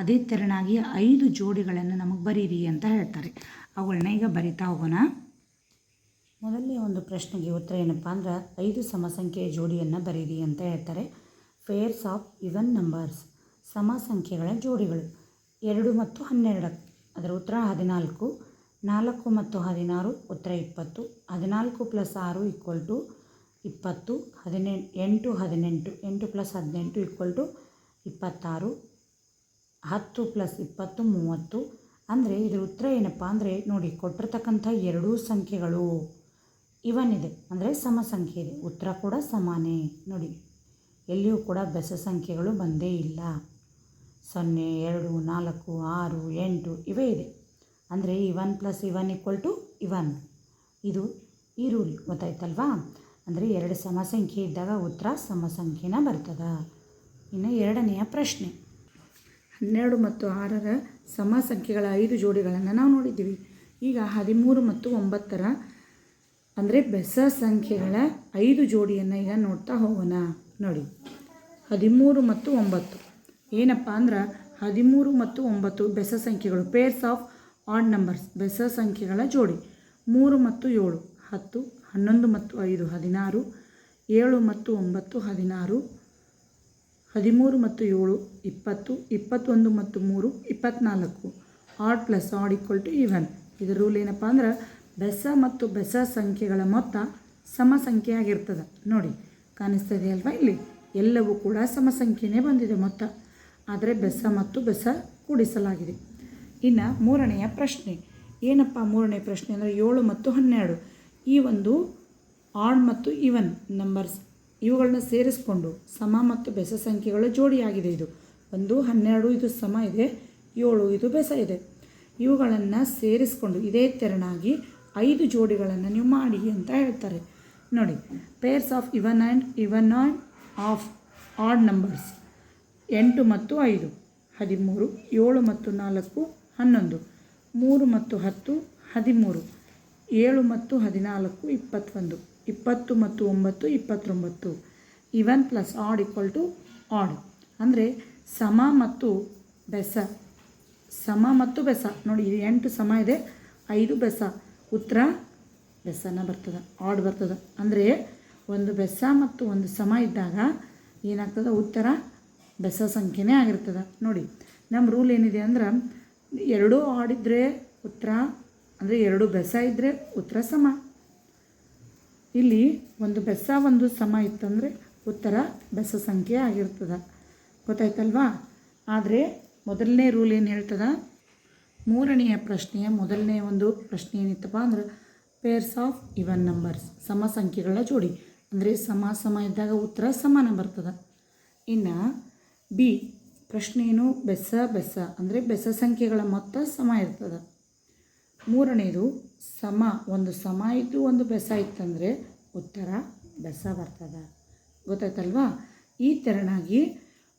ಅದೇ ತೆರನಾಗಿ 5 ಜೋಡಿಗಳನ್ನು ನಮಗೆ ಬರೀರಿ ಅಂತ ಹೇಳ್ತಾರೆ. ಅವುಗಳನ್ನ ಈಗ ಬರಿತಾ ಹೋಗೋಣ. ಮೊದಲನೇ ಒಂದು ಪ್ರಶ್ನೆಗೆ ಉತ್ತರ ಏನಪ್ಪ ಅಂದ್ರೆ 5 ಸಮ ಸಂಖ್ಯೆಯ ಜೋಡಿಯನ್ನು ಬರೀರಿ ಅಂತ ಹೇಳ್ತಾರೆ. ಪೇರ್ಸ್ ಆಫ್ ಇವನ್ ನಂಬರ್ಸ್, ಸಮ ಸಂಖ್ಯೆಗಳ ಜೋಡಿಗಳು. 2 ಮತ್ತು 12, ಅದರ ಉತ್ತರ 14. 4 ಮತ್ತು 16 ಉತ್ತರ 20. 14 + 6 = 20. 8 18 8 + 18 = 26. 10 + 20 30. ಅಂದರೆ ಇದರ ಉತ್ತರ ಏನಪ್ಪ ಅಂದರೆ ನೋಡಿ, ಕೊಟ್ಟಿರ್ತಕ್ಕಂಥ 2 ಸಂಖ್ಯೆಗಳು ಇವನ್ ಇದೆ, ಅಂದರೆ ಸಮ ಸಂಖ್ಯೆ ಇದೆ. ಉತ್ತರ ಕೂಡ ಸಮಾನೇ. ನೋಡಿ, ಎಲ್ಲಿಯೂ ಕೂಡ ಬೆಸ ಸಂಖ್ಯೆಗಳು ಬಂದೇ ಇಲ್ಲ. 0 2 4 6 8 ಇವೇ ಇದೆ. ಅಂದರೆ ಇವನ್ + ಇವನ್ = ಇವನ್. ಇದು ಈ ರೂಲ್ ಗೊತ್ತಾಯ್ತಲ್ವಾ? ಅಂದರೆ 2 ಸಮ ಸಂಖ್ಯೆ ಇದ್ದಾಗ ಉತ್ತರ ಸಮ ಸಂಖ್ಯೆನ ಬರ್ತದೆ. ಇನ್ನು 2ನೆಯ ಪ್ರಶ್ನೆ 12 ಮತ್ತು 6ರ ಸಮ ಸಂಖ್ಯೆಗಳ 5 ಜೋಡಿಗಳನ್ನು ನಾವು ನೋಡಿದ್ದೀವಿ. ಈಗ 13 ಮತ್ತು 9ರ ಅಂದರೆ ಬೆಸ ಸಂಖ್ಯೆಗಳ 5 ಜೋಡಿಯನ್ನು ಈಗ ನೋಡ್ತಾ ಹೋಗೋಣ. ನೋಡಿ, 13 ಮತ್ತು 9 ಏನಪ್ಪ ಅಂದ್ರೆ 13 ಮತ್ತು 9 ಬೆಸ ಸಂಖ್ಯೆಗಳು, ಪೇರ್ಸ್ ಆಫ್ ಆಡ್ ನಂಬರ್ಸ್, ಬೆಸ ಸಂಖ್ಯೆಗಳ ಜೋಡಿ. 3 ಮತ್ತು 7 10, 11 ಮತ್ತು 5 16, 7 ಮತ್ತು 9 16, 13 ಮತ್ತು 7 20, 21 ಮತ್ತು 3 24. ಆಡ್ + ಆಡ್ = ಇವನ್. ಇದರ ರೂಲ್ ಏನಪ್ಪ ಅಂದ್ರೆ ಬೆಸ ಮತ್ತು ಬೆಸ ಸಂಖ್ಯೆಗಳ ಮೊತ್ತ ಸಮ ಸಂಖ್ಯೆಯಾಗಿರ್ತದೆ. ನೋಡಿ, ಕಾಣಿಸ್ತಾ ಇದೆಯಲ್ವಾ? ಇಲ್ಲಿ ಎಲ್ಲವೂ ಕೂಡ ಸಮ ಸಂಖ್ಯೆನೇ ಬಂದಿದೆ ಮೊತ್ತ, ಆದರೆ ಬೆಸ ಮತ್ತು ಬೆಸ ಕೂಡಿಸಲಾಗಿದೆ. ಇನ್ನು 3ನೆಯ ಪ್ರಶ್ನೆ ಏನಪ್ಪ? 3ನೇ ಪ್ರಶ್ನೆ ಅಂದರೆ 7 ಮತ್ತು 12 ಈ ಒಂದು ಆಡ್ ಮತ್ತು ಇವನ್ ನಂಬರ್ಸ್ ಇವುಗಳನ್ನ ಸೇರಿಸ್ಕೊಂಡು ಸಮ ಮತ್ತು ಬೆಸ ಸಂಖ್ಯೆಗಳ ಜೋಡಿಯಾಗಿದೆ. ಇದು 1 12 ಇದು ಸಮ ಇದೆ, 7 ಇದು ಬೆಸ ಇದೆ. ಇವುಗಳನ್ನು ಸೇರಿಸ್ಕೊಂಡು ಇದೇ ತೆರನಾಗಿ 5 ಜೋಡಿಗಳನ್ನು ನೀವು ಮಾಡಿ ಅಂತ ಹೇಳ್ತಾರೆ. ನೋಡಿ, pairs of even and of add numbers 8 ಮತ್ತು 5 13, 7 ಮತ್ತು 4 11, 3 ಮತ್ತು 10 13, 7 ಮತ್ತು 14 21, 20 ಮತ್ತು 9 29. ಇವನ್ + ಆಡ್ = ಆಡ್. ಅಂದರೆ ಸಮ ಮತ್ತು ಬೆಸ ಸಮ ಮತ್ತು ಬೆಸ ನೋಡಿ, ಇದು 8 ಸಮ ಇದೆ, 5 ಬೆಸ. ಉತ್ತರ ಬೆಸನ ಬರ್ತದೆ, ಆಡ್ ಬರ್ತದೆ. ಅಂದರೆ ಒಂದು ಬೆಸ ಮತ್ತು ಒಂದು ಸಮ ಇದ್ದಾಗ ಏನಾಗ್ತದೆ, ಉತ್ತರ ಬೆಸ ಸಂಖ್ಯೆನೇ ಆಗಿರ್ತದೆ. ನೋಡಿ ನಮ್ಮ ರೂಲ್ ಏನಿದೆ ಅಂದ್ರೆ, 2 ಆಡಿದ್ರೆ ಉತ್ತರ ಅಂದರೆ 2 ಬೆಸ ಇದ್ದರೆ ಉತ್ತರ ಸಮ. ಇಲ್ಲಿ ಒಂದು ಬೆಸ ಒಂದು ಸಮ ಇತ್ತಂದರೆ ಉತ್ತರ ಬೆಸ ಸಂಖ್ಯೆ ಆಗಿರ್ತದೆ. ಗೊತ್ತಾಯ್ತಲ್ವಾ? ಆದರೆ ಮೊದಲನೇ ರೂಲ್ ಏನು ಹೇಳ್ತದೆ, ಮೂರನೆಯ ಪ್ರಶ್ನೆಯ ಮೊದಲನೇ ಒಂದು ಪ್ರಶ್ನೆ ಏನಿತ್ತಪ್ಪ ಅಂದ್ರೆ ಪೇರ್ಸ್ ಆಫ್ ಇವನ್ ನಂಬರ್ಸ್, ಸಮ ಸಂಖ್ಯೆಗಳ ಜೋಡಿ. ಅಂದರೆ ಸಮ ಇದ್ದಾಗ ಉತ್ತರ ಸಮಾನ ಬರ್ತದೆ. ಇನ್ನು ಬಿ ಪ್ರಶ್ನೆ ಏನು, ಬೆಸ ಅಂದರೆ ಬೆಸ ಸಂಖ್ಯೆಗಳ ಮೊತ್ತ ಸಮ ಇರ್ತದೆ. ಮೂರನೇದು ಒಂದು ಸಮ ಇದ್ದು ಒಂದು ಬೆಸ ಇತ್ತಂದರೆ ಉತ್ತರ ಬೆಸ ಬರ್ತದೆ. ಗೊತ್ತಾಯ್ತಲ್ವಾ? ಈ ತೆರನಾಗಿ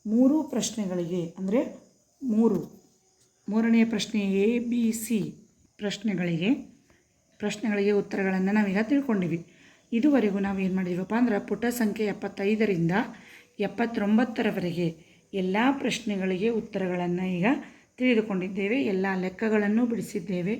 3 ಪ್ರಶ್ನೆಗಳಿಗೆ ಅಂದರೆ ಮೂರನೆಯ ಪ್ರಶ್ನೆ ABC ಪ್ರಶ್ನೆಗಳಿಗೆ ಉತ್ತರಗಳನ್ನು ನಾವೀಗ ತಿಳ್ಕೊಂಡಿವಿ. ಇದುವರೆಗೂ ನಾವು ಏನು ಮಾಡಿದ್ದೀವಪ್ಪ ಅಂದ್ರೆ ಪುಟ ಸಂಖ್ಯೆ 75ರಿಂದ 79ರವರೆಗೆ ಎಲ್ಲ ಪ್ರಶ್ನೆಗಳಿಗೆ ಉತ್ತರಗಳನ್ನು ಈಗ ತಿಳಿದುಕೊಂಡಿದ್ದೇವೆ. ಎಲ್ಲ ಲೆಕ್ಕಗಳನ್ನು ಬಿಡಿಸಿದ್ದೇವೆ.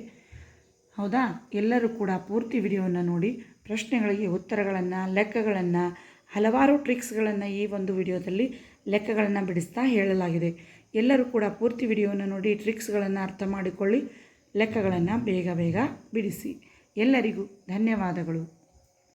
ಹೌದಾ? ಎಲ್ಲರೂ ಕೂಡ ಪೂರ್ತಿ ವಿಡಿಯೋವನ್ನು ನೋಡಿ ಪ್ರಶ್ನೆಗಳಿಗೆ ಉತ್ತರಗಳನ್ನು, ಲೆಕ್ಕಗಳನ್ನು, ಹಲವಾರು ಟ್ರಿಕ್ಸ್ಗಳನ್ನು ಈ ಒಂದು ವಿಡಿಯೋದಲ್ಲಿ ಲೆಕ್ಕಗಳನ್ನು ಬಿಡಿಸ್ತಾ ಹೇಳಲಾಗಿದೆ. ಎಲ್ಲರೂ ಕೂಡ ಪೂರ್ತಿ ವಿಡಿಯೋವನ್ನು ನೋಡಿ ಟ್ರಿಕ್ಸ್ಗಳನ್ನು ಅರ್ಥ ಮಾಡಿಕೊಳ್ಳಿ, ಲೆಕ್ಕಗಳನ್ನು ಬೇಗ ಬಿಡಿಸಿ. ಎಲ್ಲರಿಗೂ ಧನ್ಯವಾದಗಳು.